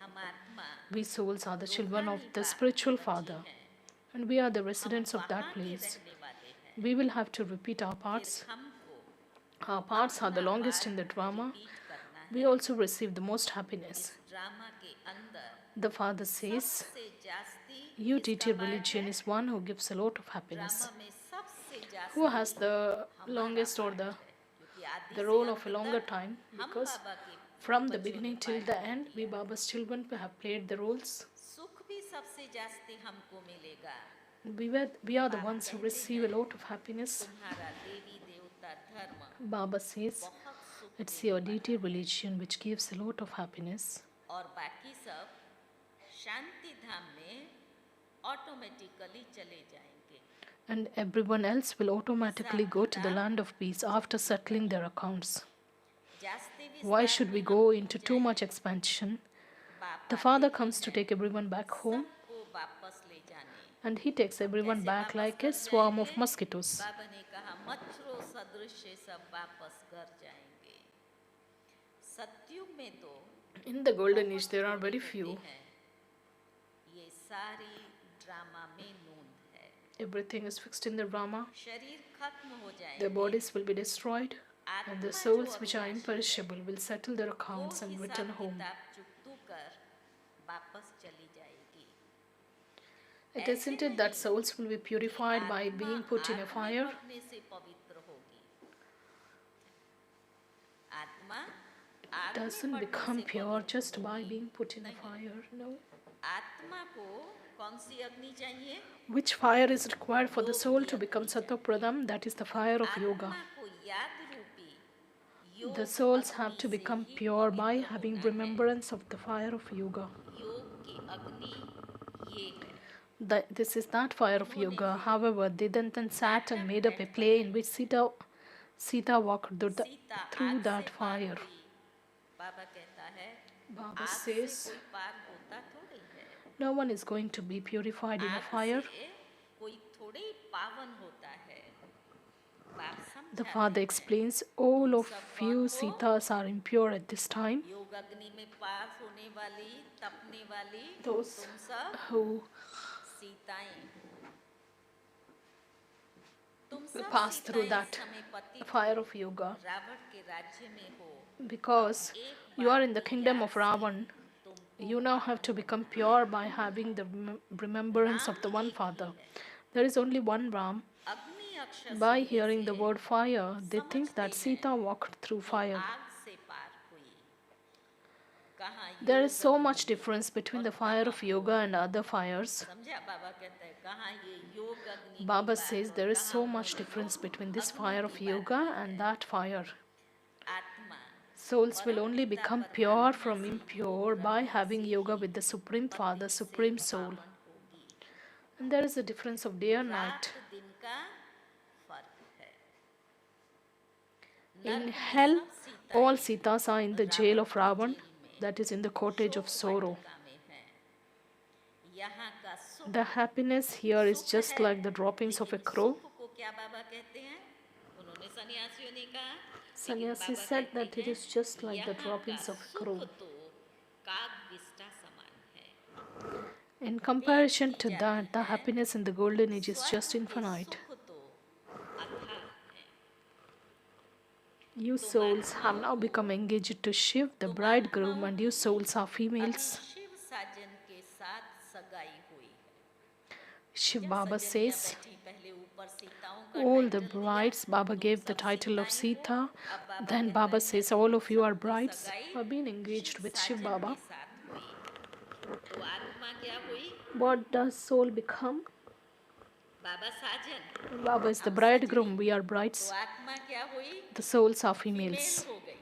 हम आत्मा We souls are the children of रूहानी the बाप की spiritual बच्ची Father, हैं। and we are the हम residents of that वहाँ के place. रहने वाले हैं। We will have to repeat our फिर parts. हमको Our parts are the अपना longest in the part drama. Repeat करना We है। also receive the most happiness. इस ड्रामा के अंदर The Father says, सबसे जास्ती UTT किसका पार्ट religion है? is one who gives a lot of happiness. Drama में सबसे जास्ती Who has the हमारा longest or पार्ट the है, क्योंकि आदि the से role अंत of a longer तक time, हम because बाबा के from the बच्चों ने beginning till part the end, we किया। Baba's children have played the roles. सुख भी सबसे जास्ती हमको मिलेगा। We are the ones who receive a lot of happiness. तुम्हारा देवी देवता धर्म Baba says, बहुत सुख it's देने your वाला deity है। religion which gives a lot of happiness. और बाकी सब शांति धाम में ऑटोमेटिकली चले जाएंगे। And everyone else will automatically go to the land of peace after settling their accounts. जास्ती Why विस्तार should we में go हम into नहीं too much जाएंगे। expansion? बाप The आते Father ही comes to हैं take everyone back home, सबको वापस ले जाने। and He takes everyone कैसे back वापस like a घर swarm of जाएंगे? mosquitoes. बाबा ने कहा मच्छरों सदृश सब वापस घर जाएंगे। सतयुग में तो In the golden age, बहुत there are थोड़े very होते few. हैं। ये सारी ड्रामा में नूंद है। Everything is fixed in the Brahma. शरीर खत्म हो Their जाएंगे, bodies will be destroyed. And the आत्मा जो souls which are अविनाशी है, imperishable will settle their वो accounts and return हिसाब home. किताब चुकतू कर वापस चली जाएगी. It ऐसे isn't it that नहीं souls will be कि purified by आत्मा being put in a आग में fire? पड़ने से पवित्र होगी. आत्मा आग में Doesn't पड़ने become से pure पवित्र just by होगी. being put in a नहीं. fire. No. आत्मा को कौन सी अग्नि चाहिए? Which fire is required for the योग soul की to अग्नि become चाहिए. Sattva-pradam? That is the fire of yoga. आत्मा को याद रूपी योग The souls अग्नि have to से become ही pure by पवित्र having होना है. remembrance of the fire of yoga. योग की अग्नि ये है. This is that fire of yoga. However, Didantan sat and made up a play in which Sita walked Sita through आग that से पार fire. हुई. बाबा कहता है Baba आग से says, कोई पार होता थोड़ी है. no one is going to be purified in a आग fire. से कोई थोड़ी पावन होता है. बाप The समझाते father हैं. explains, all of you Sitas are impure at this time. योग अग्नि में पास होने वाली, तपने वाली Those तुम सब who सीताएं. तुम will सब pass through सीताएं that समय पति fire of yoga, रावण के राज्य में हो. because you are in the kingdom of Ravan, you now have to become pure by having the remembrance of the one Father. There is only one Ram. अग्नि अक्षर By सुनने hearing the से word fire, they think that Sita walked through fire. आग से पार हुई. कहाँ There योग is so अग्नि. much difference between the fire of yoga and other fires. समझा? बाबा कहता है कहाँ ये योग अग्नि की Baba बात says और there is कहाँ so much उन्होंने difference योग between this अग्नि fire की of बात yoga की and है. that fire. आत्मा Souls will परम only पिता become pure परमात्मा from से impure योग by अग्नि having से yoga he with the Supreme पति Father, से Supreme Soul. पावन होगी. And there is a difference of day and night. रात दिन का फर्क है. In नरक में hell, सब all सीताएं Sitas are in the jail of Ravan, that is in the cottage of शोक sorrow. वाटिका में हैं. यहाँ का सुख The happiness here is सुख just है, like the droppings of a लेकिन crow. सुख को क्या बाबा कहते हैं? उन्होंने सन्यासियों ने कहा. लेकिन Sannyasi बाबा said कहते that it हैं, is just like the यहाँ droppings का of a सुख crow. तो कागविष्टा समान है. In comparison to that, the happiness in the golden age is just स्वर्ग के infinite. सुख तो अथाह है. You souls have now become engaged to Shiv, the bridegroom, and you souls are अभी females. शिव साजन के साथ सगाई हुई है. Shiv क्या Baba सजनियां says, बैठी पहले ऊपर सीताओं का all the टाइटल दिया. brides, Baba तुम gave the सब title of सीताएं Sita. हो. अब बाबा Then कहता Baba है, says, तुम all of you are सबकी brides सगाई who have been engaged Shiv with Shiv Sajan Baba. के साथ हुई. तो आत्मा क्या हुई? What does soul become? Baba Sajan. Baba is the हम bridegroom, सजनी. we are तो brides. आत्मा क्या हुई? The souls are female females. हो गई.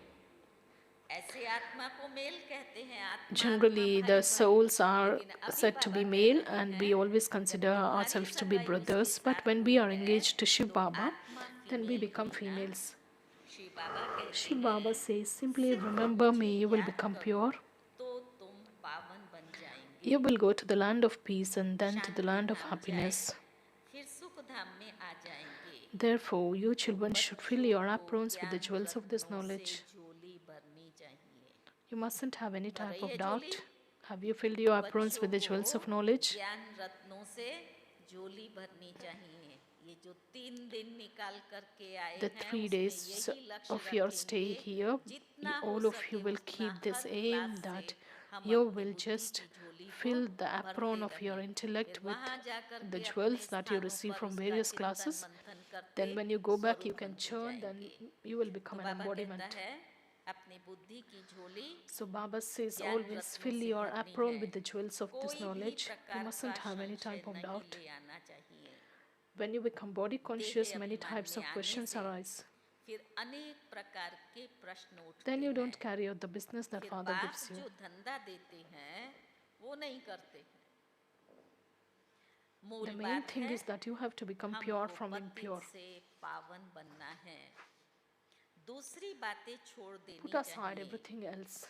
ऐसे आत्मा को मेल कहते हैं. आत्मा Generally, आत्मा the भाई souls भाई. are लेकिन अभी said to बाबा be कह male, रहे and हैं, we always जब consider तुम्हारी ourselves to be सगाई brothers. उसके But साथ when we हुई are है, engaged to Shiv तो Baba, आत्मा then we फीमेल become हुई ना. females. शिव बाबा कहते Shiv हैं, Baba says, simply सिर्फ remember मुझे me, you will याद become करो, pure. तो तुम पावन बन जाएंगे. You will go to the land of peace and then to the Shanti land of Dham happiness. जाए, फिर सुख धाम में आ जाएंगे. Therefore, you children should fill your बच्चों को aprons with the ज्ञान jewels of this रत्नों knowledge. से झोली भरनी चाहिए. You mustn't have any भर type रही of है doubt. झोली? Have you filled your aprons with the बच्चों jewels of को knowledge? ज्ञान रत्नों से झोली भरनी चाहिए. ये जो 3 दिन निकाल करके आए The हैं, 3 उसमें days यही लक्ष्य of your stay रखेंगे. here, जितना हो all of सके you will उतना keep this her aim class that से हम you अपनी will बुद्धि just की झोली को fill the भरते apron of your रहें. intellect फिर with वहाँ जाकर the के jewels अपने that you स्थानों receive पर from उसका various चिंतन classes. मंथन करते Then when you go back, you स्वरूप can बनते churn, then जाएंगे. you will तो become an बाबा कहता embodiment. है, अपनी बुद्धि की झोली So Baba says, ज्ञान always रत्नों fill से your भरनी apron है. with the jewels of this कोई भी knowledge. You प्रकार mustn't का have any संशय type of नहीं doubt. ले आना चाहिए. When you become body conscious, देह many अभिमान types में of आने questions से arise. फिर अनेक प्रकार के प्रश्न उठते Then you हैं. don't carry out the business that फिर Father बाप gives you. जो धंधा देते हैं वो नहीं करते हैं. मूल The main बात thing है is that you have to become pure हमको from पतित impure. से पावन बनना है. दूसरी बातें छोड़ देनी Put aside चाहिए. everything else.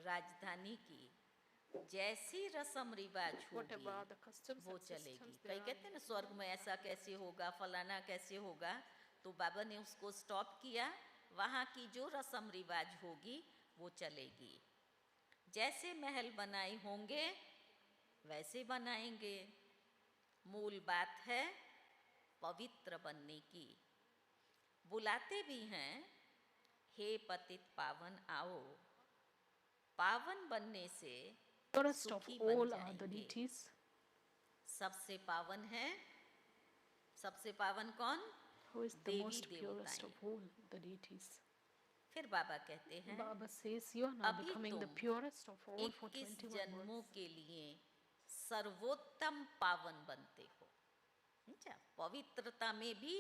राजधानी की जैसी रस्म रिवाज Whatever होगी the customs वो and चलेगी. systems कई there कहते हैं ना are. स्वर्ग में ऐसा कैसे होगा, फलाना कैसे होगा. तो बाबा ने उसको स्टॉप किया. वहाँ की जो रस्म रिवाज होगी वो चलेगी. जैसे महल बनाए होंगे वैसे बनाएंगे. मूल बात है पवित्र बनने की. बुलाते भी हैं हे पतित पावन आओ, पावन बनने से Purest of सुखी बन all are the जाएंगे। deities. सबसे पावन है, सबसे पावन कौन? Who is the Devi most purest of देवताएं। all the deities? फिर बाबा कहते हैं, Baba says you are now अभी becoming the तुम purest of all for 21 21 जन्मों births. के लिए सर्वोत्तम पावन बनते हो। अच्छा, पवित्रता में भी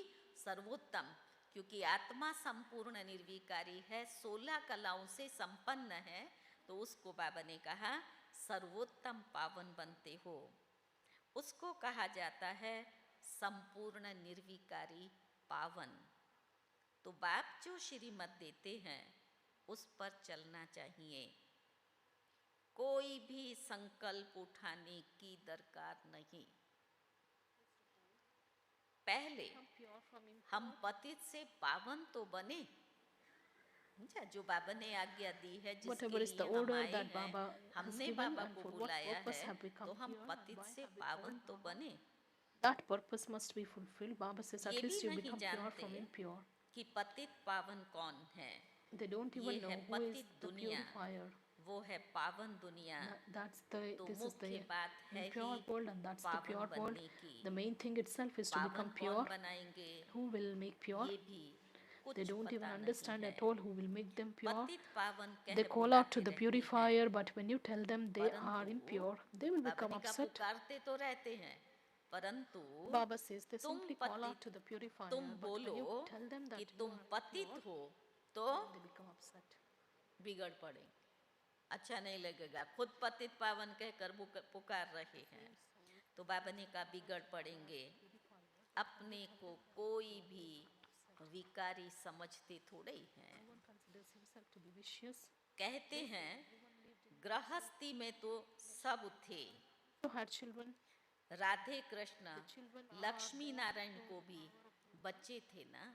सर्वोत्तम, क्योंकि आत्मा संपूर्ण निर्विकारी है, 16 कलाओं से संपन्न है, तो उसको बाबा ने कहा सर्वोत्तम पावन बनते हो। उसको कहा जाता है संपूर्ण निर्विकारी पावन। तो बाप जो श्रीमत देते हैं उस पर चलना चाहिए, कोई भी संकल्प उठाने की दरकार नहीं। पहले हम पतित से पावन तो बने, जो बाबा ने आज्ञा दी है, जिसके Whatever is the लिए हम order आए that हैं, Baba has हमने given बाबा and को for what बुलाया purpose है, have we come तो हम here पतित and why से have we पावन come? तो बने। That purpose must be fulfilled. Baba says ये at भी least you नहीं become pure जानते from impure. कि पतित पावन कौन है। They don't ये even know है who is पतित the दुनिया, purifier. वो है पावन दुनिया। That's तो this is the मुख्य बात है impure he world and that's the पावन pure world. बनने की। The main thing itself is to पावन become कौन pure. बनाएंगे, Who will make pure? ये भी कुछ They don't even पता understand नहीं at है। all who will make them pure. पतित पावन They कह call out to बुलाते the रहते हैं, purifier, but when you tell them they are परंतु impure, they will Baba become जी का upset. पुकारते तो रहते हैं, परंतु Baba says they तुम simply call out पतित, to the purifier, तुम but when बोलो you tell them that कि you तुम are पतित pure, हो तो they become upset. बिगड़ पड़े, अच्छा नहीं लगेगा। खुद पतित पावन कहकर पुकार रहे हैं, तो बाबा ने कहा बिगड़ पड़ेंगे। अपने को कोई भी विकारी समझते थोड़े ही हैं। No one considers himself to be vicious. कहते हैं गृहस्थी में तो सब थे, You had children. Radhe Krishna children are Lakshmi Narayan को भी बच्चे थे ना।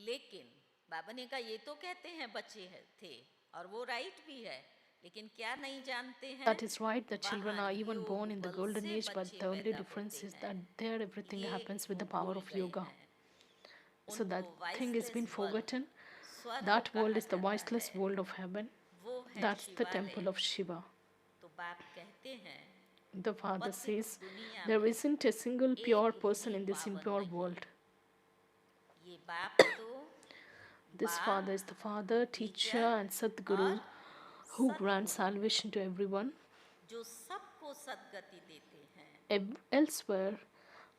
लेकिन बाबा ने कहा ये तो कहते हैं बच्चे थे, और वो राइट भी है, लेकिन क्या नहीं जानते हैं, That is right, the children वहाँ are even योग born in the बल golden से age, but बच्चे the only पैदा difference होते is हैं। that there everything ये happens with the इनको power भूल of गए yoga. हैं। So that उनको thing has been voiceless forgotten. world, स्वर्ग That world कहा is the जाता voiceless है, world of heaven. वो है That's the शिवालय। temple of Shiva. तो बाप कहते हैं The Father पतित says दुनिया there में isn't a single एक pure भी person in this पावन impure नहीं। world. ये बाप तो This बाप, Father is the Father, teacher, teacher and Sadguru और who grants Sadguru, salvation to everyone. जो सबको सद्गति देते हैं। Elsewhere,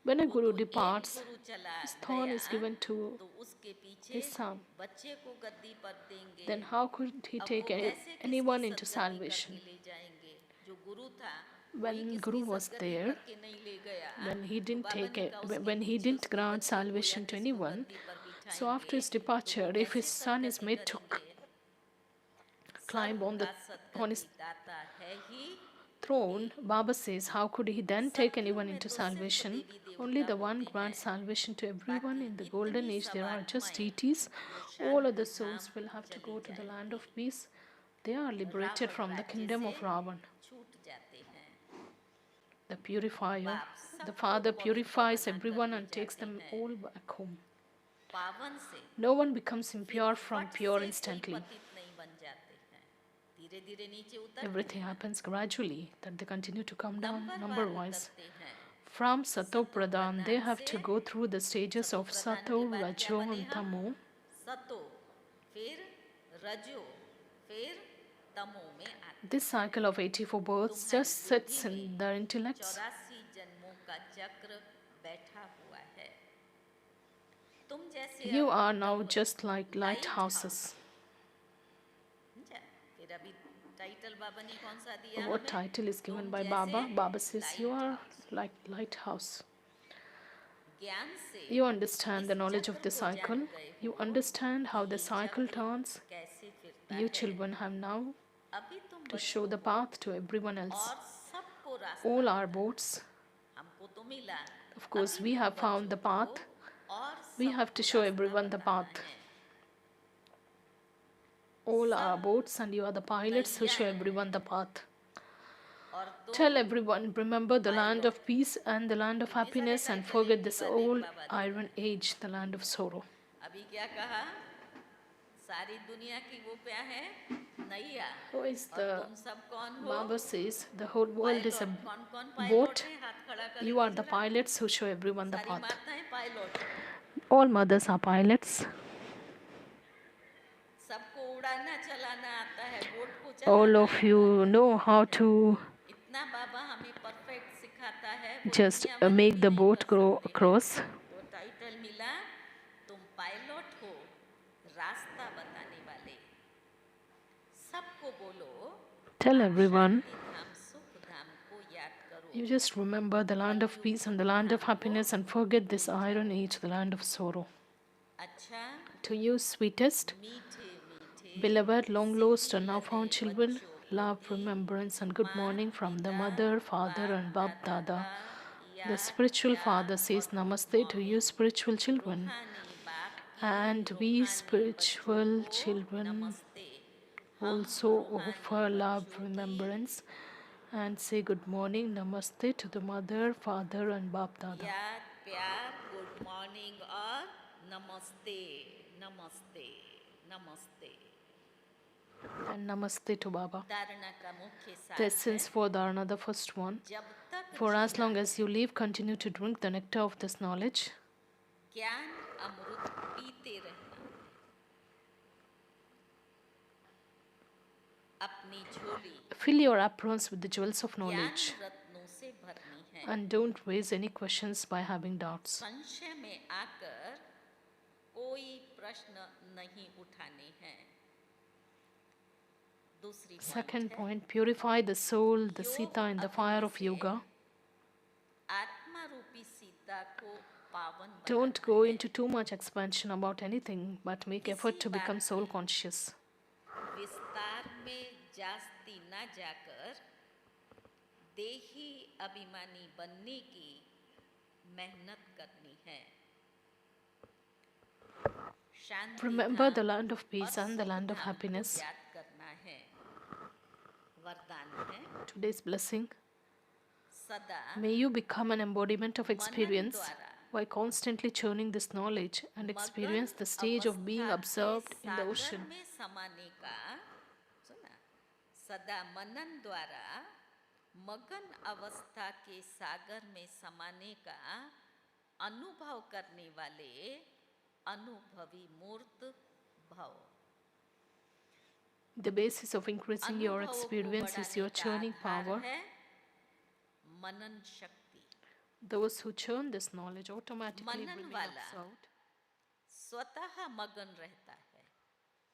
when a वो guru तो departs, एक गुरु चला his thorn is गया, given to तो उसके पीछे his son. बच्चे को गद्दी पर देंगे। Then how could he अब take वो कैसे anyone किसकी into सद्गति salvation? करके ले जाएंगे? जो गुरु था When वही Guru किसकी was सद्गति there, करके नहीं ले गया। when he तो didn't बाबा take ने it, कहा उसके when he पीछे didn't उसके grant बच्चे को या salvation to किसको anyone, गद्दी पर so after his बिठाएंगे, तो departure, वो if his कैसे son is सद्गति made to करेंगे? climb सर्व on का on his सद्गति दाता है ही throne, Baba says, how could he then take anyone into सत्युग में तो सिर्फ salvation? देवी Only the देवता one होते grants हैं, salvation to everyone. बाकी In the इतनी golden age, सब there are just आत्माएं deities. वो All other Shanti souls Dham will have to चली go to the land of जाएंगी। peace. They are liberated Ravan from the राज्य kingdom से of Ravan. छूट जाते हैं। The purifier, बाप the सबको Father पवित्र purifies बना everyone कर and ले takes जाते them हैं। all back home. पावन से No one becomes फिर impure from फट pure से कोई instantly. पतित नहीं बन जाते हैं, धीरे धीरे नीचे उतरते Everything हैं, happens gradually, that they continue to come down number number war wise. उतरते हैं। From Sato Pradhan, they Pradhan have to से go through the stages सतो of प्रधान Sato, के बाद क्या Rajo, बने and हम? Tamo. सतो, फिर रजो, फिर तमो में आते। This cycle of 84 births just sits in their intellects. 84 जन्मों का चक्र बैठा हुआ है। तुम जैसे You अब are now तुम just like lighthouses. समझा? फिर अभी टाइटल बाबा ने कौन सा दिया What हमें? title is given तुम by जैसे Baba? Baba says you are lighthouse। like lighthouse. ज्ञान से You understand the इस knowledge of चक्र the को जान cycle. गए You हो understand how कि the ये cycle चक्र turns. कैसे फिरता You है। children have now अभी तुम to show the बच्चों को path to everyone else. और सबको रास्ता All our मिला। boats. हमको तो मिला, Of course, अभी we तुम have found the बच्चों को path. और We have to सबको show रास्ता everyone the बताना path. है। All our सब boats, and you are the pilots who show नैया हैं। everyone the path. और तुम Tell everyone, remember the land pilot. of peace and the land of कितने सारे happiness, and टाइटल forget एक this के बाद एक old बाबा दे रहा iron है। age, the land of sorrow. अभी क्या कहा? सारी दुनिया की वो क्या है, नैया। Who is और the तुम सब कौन हो? Baba says the whole world is a pilot. कौन कौन पायलट boat. है? हाथ खड़ा You are करेंगे the जरा। pilots who show everyone the सारी path. माताएं पायलट हैं। All mothers are pilots. सबको उड़ाना चलाना आता है, बोट को All चलाना of आता you है। know how to इतना बाबा हमें परफेक्ट सिखाता है, वो just दुनिया वाले make भी the नहीं boat कर सकते हैं। cross. तो टाइटल मिला, तुम पायलट हो, रास्ता बताने वाले। सबको बोलो, Tell आप everyone, शांति धाम सुख धाम को याद करो। you just remember the land of peace and the land of happiness and forget this iron age, the land of sorrow. अच्छा, To you, sweetest, मीठे मीठे beloved, long lost and now सिखिए found they children, बच्चों को love, भी remembrance, and good माँ, morning from the पिता, mother, father, बाप, and Bab दादा Dada. का The याद, spiritual प्यार father और says good namaste to you, morning. spiritual children. रूहानी बाप की And we रूहानी spiritual बच्चों को children नमस्ते। हम also रूहानी offer love, बच्चों की remembrance, and say good morning, namaste to the mother, father, and Bab Dada. याद, प्यार, गुड मॉर्निंग और नमस्ते, नमस्ते, नमस्ते। And namaste to Baba. धारणा का मुख्य The सार है, essence for Dharana, the first one. जब तक For as Jeena long as you live, continue to drink the nectar of this knowledge. ज्ञान अमृत पीते रहना है। अपनी झोली Fill your aprons with the jewels of ज्ञान knowledge रत्नों से भरनी है। and don't raise any questions by having doubts. संशय में आकर कोई प्रश्न नहीं उठाने हैं। दूसरी Second है, point, purify the soul, the योग Sita in the fire of अग्नि से yoga. आत्मा रूपी सीता को पावन Don't बनाना go है। into too much expansion about anything, but make effort to become soul conscious. विस्तार में जास्ती न जाकर देही अभिमानी बनने की मेहनत करनी है। शांति Remember Dham the land of और peace and the सुख land of धाम को happiness. याद करना है। वरदान है, Today's blessing. सदा May you become an embodiment of experience द्वारा by constantly churning this knowledge and experience the stage of being absorbed in the ocean. सागर में समाने का, सुना, सदा मनन द्वारा मगन अवस्था के सागर में समाने का अनुभव करने वाले अनुभवी मूर्त भव। The basis of increasing your अनुभवों को experience is your बढ़ाने का churning आधार power. है मनन शक्ति। Those who churn this knowledge automatically Manan remain वाला absorbed. स्वतः मगन रहता है।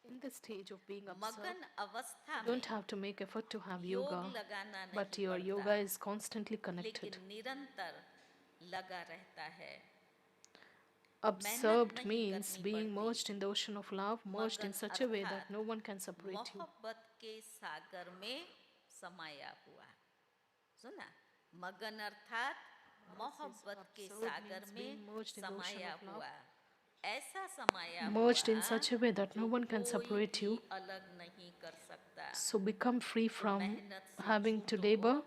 In the stage of being absorbed, मगन अवस्था you में don't have to make effort to have योग yoga, लगाना but नहीं your पड़ता, yoga is constantly connected. लेकिन निरंतर लगा रहता है। Absorbed नहीं means करनी being पड़ती। merged in the ocean of love, merged in मगन such a way that अर्थात no one can separate you. मोहब्बत के सागर में समाया हुआ। सुना, मगन अर्थात मोहब्बत के absorbed सागर means में being merged in the ocean समाया of love. हुआ। ऐसा समाया Merged हुआ in such a way that no जो one can कोई separate भी you. अलग नहीं कर सकता। So become free from मेहनत से having to छूटो, labor.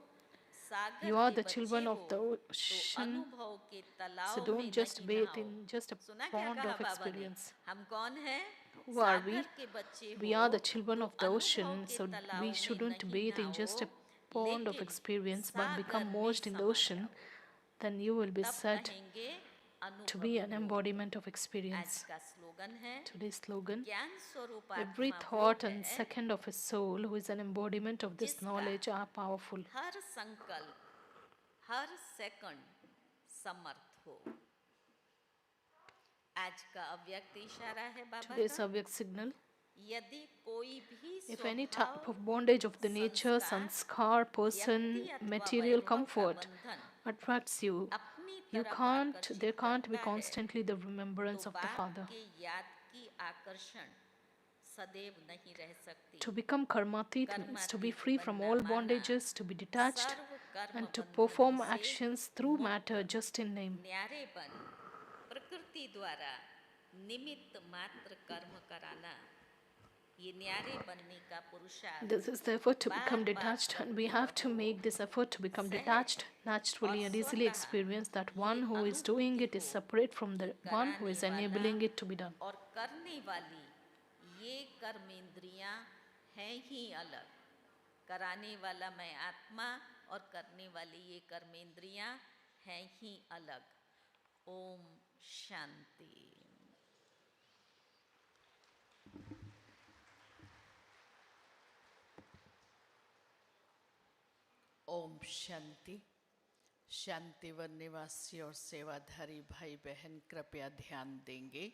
सागर You are के the बच्चे children of हो, the तो ocean. अनुभव के तालाब So में don't just नहीं bathe नहाओ। in just a सुना क्या pond कहा of बाबा ने? experience. हम कौन हैं? Who are we? सागर के बच्चे We हो, are the children तो of the अनुभव ocean, के so तालाब we में shouldn't नहीं bathe in just a नहाओ, pond of लेकिन experience, but सागर become में merged in the समा ocean. जाओ। Then you will be तब said कहेंगे to be an अनुभवी हो। embodiment of आज experience. का स्लोगन है, Today's slogan: ज्ञान स्वरूप every आत्मा वो thought and है second of a soul who is an embodiment of this जिसका knowledge are powerful. हर संकल्प, हर सेकंड समर्थ हो। आज का अव्यक्त इशारा है बाबा Today's का, Avyak signal: यदि कोई भी if any स्वभाव, type of bondage of the nature, sanskar, person, व्यक्ति अथवा material वैभव का comfort बंधन attracts you, अपनी you तरफ can't, आकर्षित there can't be करता है, constantly the remembrance तो of the बाप Father. के याद की आकर्षण सदैव नहीं रह सकती। To become karmatit means to be free from all bondages, to be detached, सर्व कर्म and to बंधनों perform से actions through matter just in name. न्यारेपन, प्रकृति द्वारा निमित्त मात्र कर्म कराना, ये न्यारे बनने का पुरुषार्थ This is the effort to become detached, and we have to make this effort to become detached naturally and easily experience that one who is doing it is separate from the one who is enabling it to be done. और करने वाली ये कर्मेंद्रियां हैं ही अलग। कराने वाला मैं आत्मा और करने वाली ये कर्मेंद्रियां हैं ही अलग। ओम शांति। ओम शांति। शांतिवन निवासी और सेवाधारी भाई बहन कृपया ध्यान देंगे।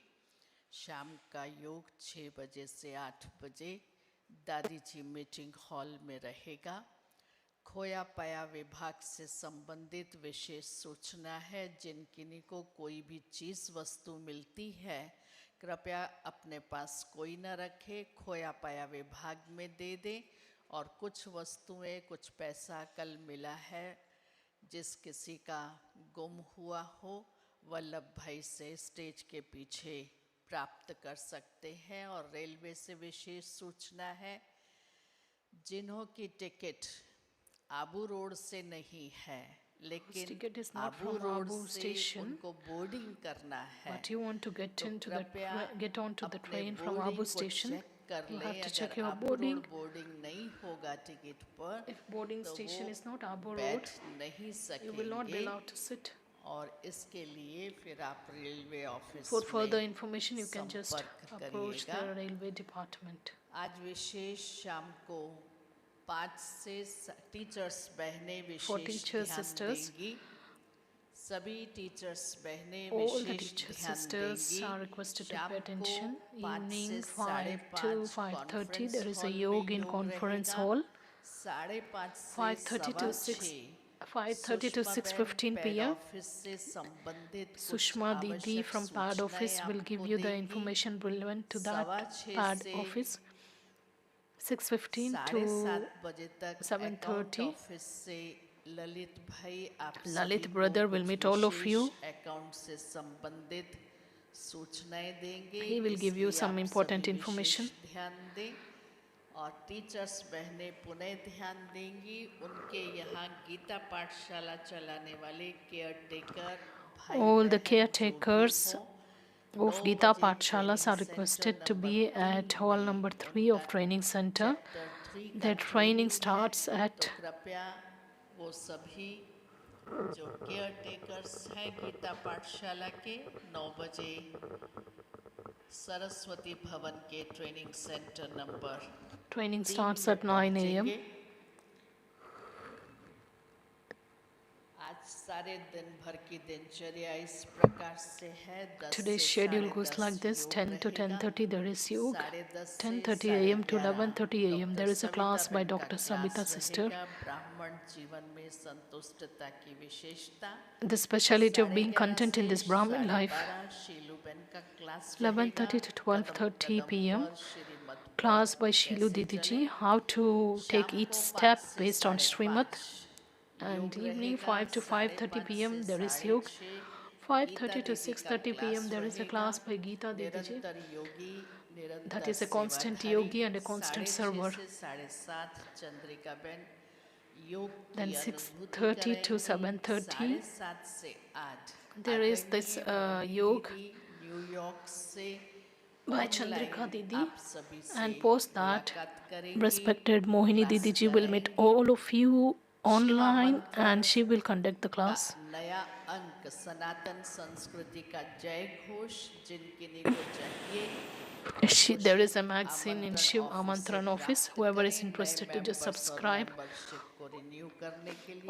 शाम का योग 6 बजे से 8 बजे दादी जी मीटिंग हॉल में रहेगा। खोया पाया विभाग से संबंधित विशेष सूचना है। जिन किन्हीं को कोई भी चीज़ वस्तु मिलती है कृपया अपने पास कोई न रखे, खोया पाया विभाग में दे दें। और कुछ वस्तुएं, कुछ पैसा कल मिला है, जिस किसी का गुम हुआ हो वल्लभ भाई से स्टेज के पीछे प्राप्त कर सकते हैं। और रेलवे से विशेष सूचना है, जिन्हों की टिकट आबू रोड से नहीं है लेकिन आबू रोड से उनको बोर्डिंग करना है, but you want to get into the get onto the train from boarding Abu को station, चेक कर you लें। have to check अगर your Abu boarding. Road boarding नहीं होगा टिकट पर If boarding तो station वो is not Abu Road, बैठ नहीं you will not be सकेंगे। allowed to sit. और इसके लिए फिर आप रेलवे ऑफिस For further में information, you can just संपर्क approach करिएगा। the railway department. आज विशेष शाम को 5 से टीचर्स बहनें For विशेष teachers, ध्यान sisters, देंगी। सभी टीचर्स बहनें all the विशेष teacher ध्यान sisters देंगी। are requested to शाम pay attention. को 5 से Evening 5 5:30 to 5:30, there is a conference yoga in hall में conference योग hall. रहेगा। 5:30 से 5:30 to 5:30 to 6:15 p.m. ऑफिस से संबंधित कुछ Sushma Didi आवश्यक from PAD सूचनाएं office will give आपको you the देंगी। information relevant to that 6:15 PAD से office. 6:15 to 7:30 बजे तक 7:30. अकाउंट ऑफिस से ललित भाई आप Lalit सभी को brother will कुछ meet all of you. विशेष अकाउंट से संबंधित सूचनाएं देंगे। He will give you इसलिए some आप important सभी information. विशेष ध्यान दें। और टीचर्स बहनें पुनः ध्यान देंगी। उनके यहाँ गीता पाठशाला चलाने वाले केयर टेकर भाई All the बहन caretakers जो भी हों, of 9 Gita बजे Pathshalas are training requested centre to be number at 3 hall में number 3 of उनका training center. चैप्टर 3 का The training है। starts at तो कृपया वो सभी जो केयर टेकर्स हैं गीता पाठशाला के 9 बजे सरस्वती भवन के training centre number training 3 starts में at 9 a.m. पहुंचेंगे। आज सारे दिन भर की दिनचर्या इस प्रकार से है। 10 Today's से schedule goes 10:30 like this: योग 10 to रहेगा। 10:30 there is yoga, 10:30 से 10:30 a.m. to 11:30 11:30 a.m. there is a class by Dr. Sabita sister. ब्राह्मण जीवन में संतुष्टता की विशेषता। The speciality of being content in this Brahmin life. 12:30 Shiluben का class 11:30 to 12:30 p.m. Shrimad class by Shilu Didi ji, how to take each step based on Shrimat. And evening 5 to 5:30 p.m. there is yoga. 5:30 to 6:30 p.m. there is a class by Geeta Didi ji. That is a constant yogi and a constant server. Then 6:30 to 7:30 there is this yoga by Chandrika Didi, and post that respected Mohini Didi ji will meet all of you online and she will conduct the class. नया अंक सनातन संस्कृति का जय घोष जिनकी को चाहिए। There is a magazine in Shiv Amantran office. Whoever is interested to just subscribe,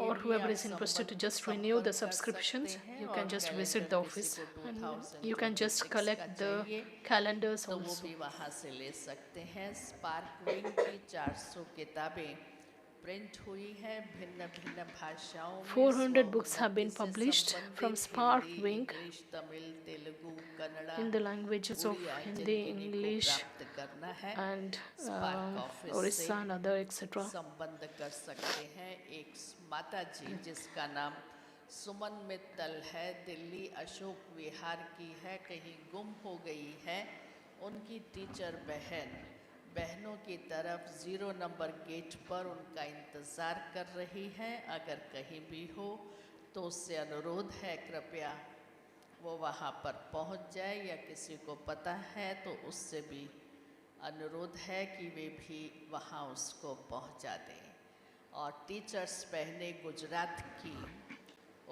or whoever is interested to just renew the subscriptions, you can just visit the office and you can just collect the calendars तो वो also. भी वहाँ से ले सकते हैं। Spark wing की 400 किताबें प्रिंट हुई है भिन्न भिन्न भाषाओं में। 400 books have been published from Spark Wing English, Tamil, Telugu, Kannada in the languages of Hindi, English and Orissa and other etc. संबंध कर सकते हैं। एक माता जी जिसका नाम सुमन मित्तल है, दिल्ली अशोक विहार की है, कहीं गुम हो गई है। उनकी टीचर बहनों की तरफ 0 नंबर गेट पर उनका इंतज़ार कर रही हैं। अगर कहीं भी हो तो उससे अनुरोध है कृपया वो वहाँ पर पहुँच जाए, या किसी को पता है तो उससे भी अनुरोध है कि वे भी वहाँ उसको पहुँचा दें। और टीचर्स बहने गुजरात की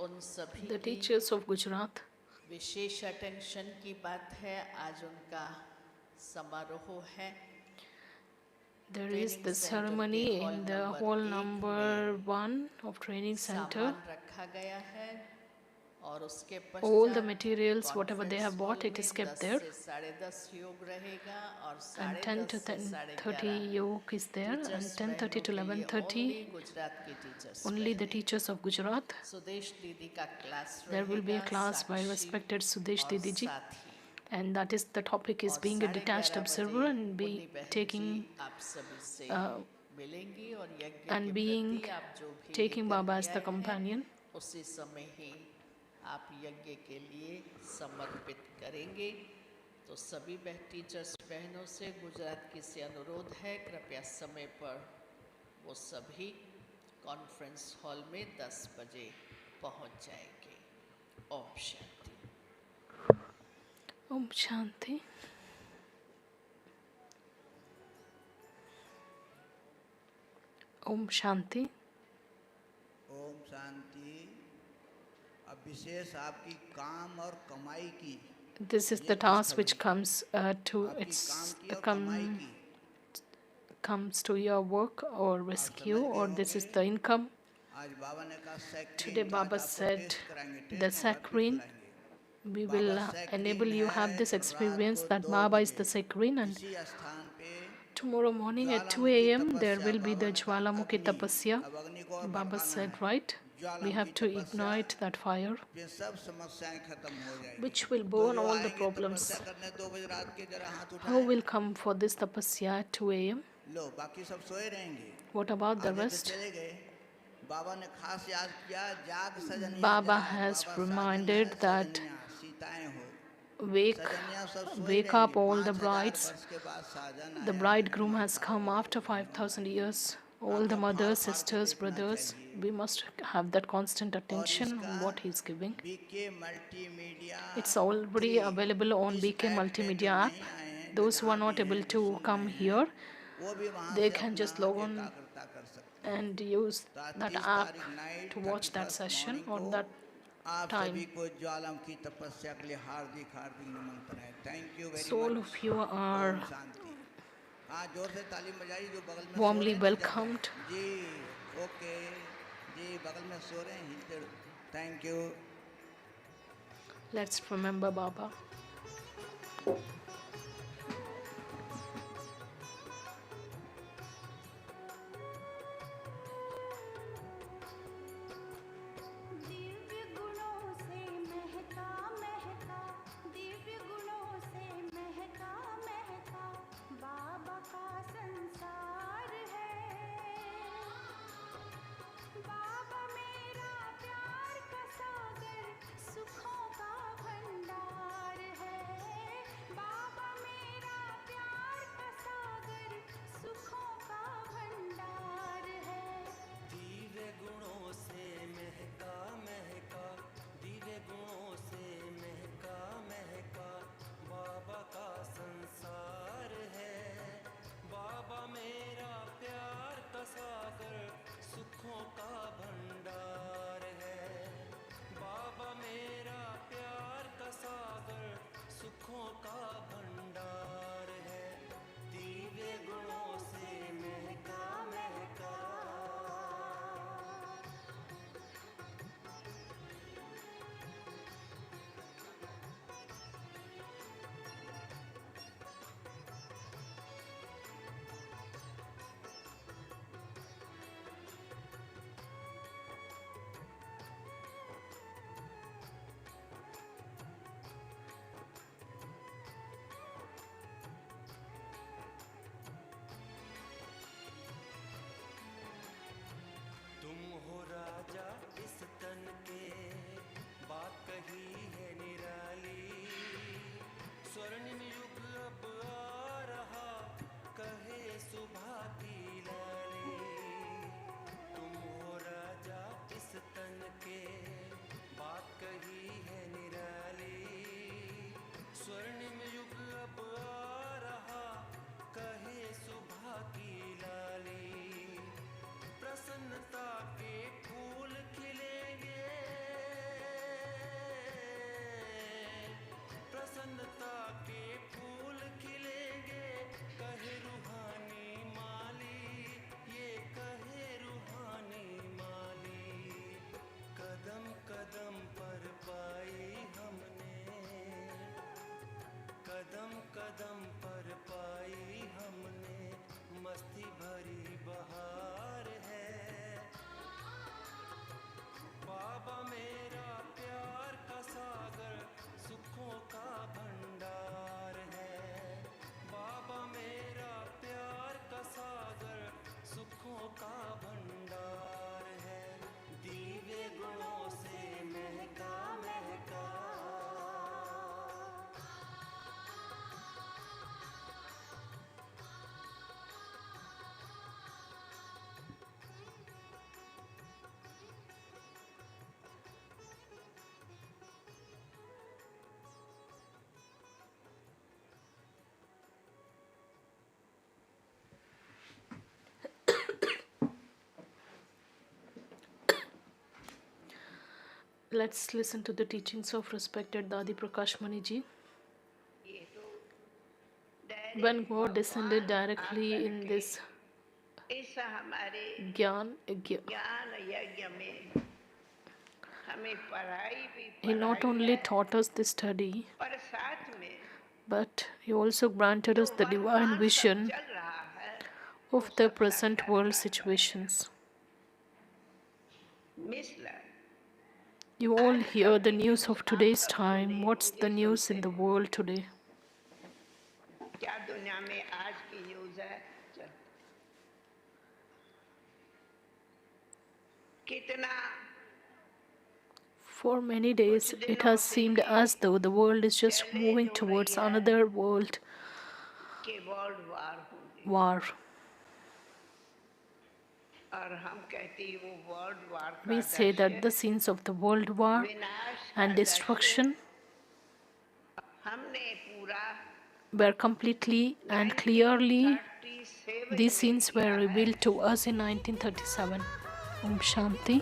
उन सभी The की teachers of Gujarat, विशेष अटेंशन की बात है। आज उनका समारोह है। there is the ceremony in the hall number 1 of training center. सामान रखा गया है और उसके All the पश्चात materials, whatever they have conference bought, hall it is में kept 10 there. से 10:30 योग रहेगा और And 10 to 10:30 से 10:30 11:30 yoga is there, and 10:30 to 11:30 only Gujarat की teachers only the teachers of Gujarat. Sudesh दीदी का class There will be a रहेगा, class by Sakshi respected Sudesh और Didi ji, साथी। and that is the topic is और being a detached 11:30 observer बजे and be Munni बहन taking जी आप सभी से मिलेंगी और यज्ञ and के being प्रति आप जो भी taking लेकर Baba as के the आए हैं, companion. उसी समय ही आप यज्ञ के लिए समर्पित करेंगे। तो सभी टीचर्स बहनों से गुजरात की से अनुरोध है, कृपया समय पर वो सभी कॉन्फ्रेंस हॉल में 10 बजे पहुंच जाएंगे। Om Shanti. Om Shanti. Om Shanti. Om Shanti. अब विशेष आपकी काम और कमाई की, This is the task which comes to आपकी it's काम की और कमाई की comes to your work or rescue, or this is the income. आज बाबा ने कहा सैक्रिन Today का Baba आज आपको said टेस्ट कराएंगे, टेस्ट the में भर के saccharine, खिलाएंगे। we Baba will saccharine enable you have है, this रात experience को that 2 Baba is बजे the saccharine, and इसी स्थान पे tomorrow morning at 2 Jwalamukhi a.m. there तपस्या, will be बाबा the ने कहा Jwalamukhi अग्नि, Tapasya. अब अग्नि को और Baba भड़काना said, है। right? We Jwalamukhi have to तपस्या, ignite that fire, फिर सब समस्याएं खत्म हो जाएंगी। which will तो burn जो all the आएंगे problems. तपस्या करने 2 बजे रात के जरा हाथ Who उठाएं। will come for this tapasya at 2 a.m.? लो बाकी सब सोए रहेंगे। What about the आधे तो rest? चले गए। बाबा ने खास याद किया, जाग सजनिया Baba जाग, has बाबा reminded साजन है, that सजनिया सीताएं हो। wake सजनिया सब सोए wake रहेंगी। up all the 5000 brides. वर्ष के बाद साजन The आया है, bridegroom has माताओं come को after 5,000 years. All आपको the mothers, फाड़-फाड़ के sisters, देखना brothers, चाहिए। we must have that constant और attention इसका on what he's giving. BK multimedia It's already 3 available on इस BK ऐप पे Multimedia जो app. नहीं आए हैं, Those who are जहाँ not भी able हैं, to जो सुन come रहे हैं, here, वो भी वहाँ they से can अपना just log on एकाग्रता कर सकते हैं। and use तो आज that 30 app तारीख night to watch that 31st session morning or को that आप time. सभी को ज्वालामुखी तपस्या के लिए हार्दिक हार्दिक निमंत्रण है। Thank you very So all much. of you are Om Shanti. हाँ जोर से ताली बजाइए जो बगल में warmly सो रहे हैं, welcomed. जी ओके जी बगल में सो रहे हैं हिलते। Thank you. Let's remember Baba. Divya गुणों से महका महका, दिव्य गुणों से महका महका, बाबा का संसार है। बाबा मेरा प्यार का सागर, सुखों का भंडार है। Let's listen to the teachings of respected Dadi Prakash Mani ji. When God descended directly in this इस हमारे Gyan, ज्ञान यज्ञ में हमें पढ़ाई भी He not पढ़ाई only है taught us the study, और साथ में but He also granted us the जो divine वर्तमान सब vision चल रहा है of the present world situations. मिसला You all hear the news of today's time. What's the news in the world today? क्या दुनिया में आज की न्यूज़ है चल कितना For many days, it has seemed as though the world is just moving towards another world के world war होंगे war. और हम कहते हैं वो वर्ल्ड वार का We say that the दृश्य scenes of the world war विनाश का and destruction दृश्य हमने पूरा were completely and clearly, 37 these में scenes were किया है। revealed to us in 1937. Om Shanti.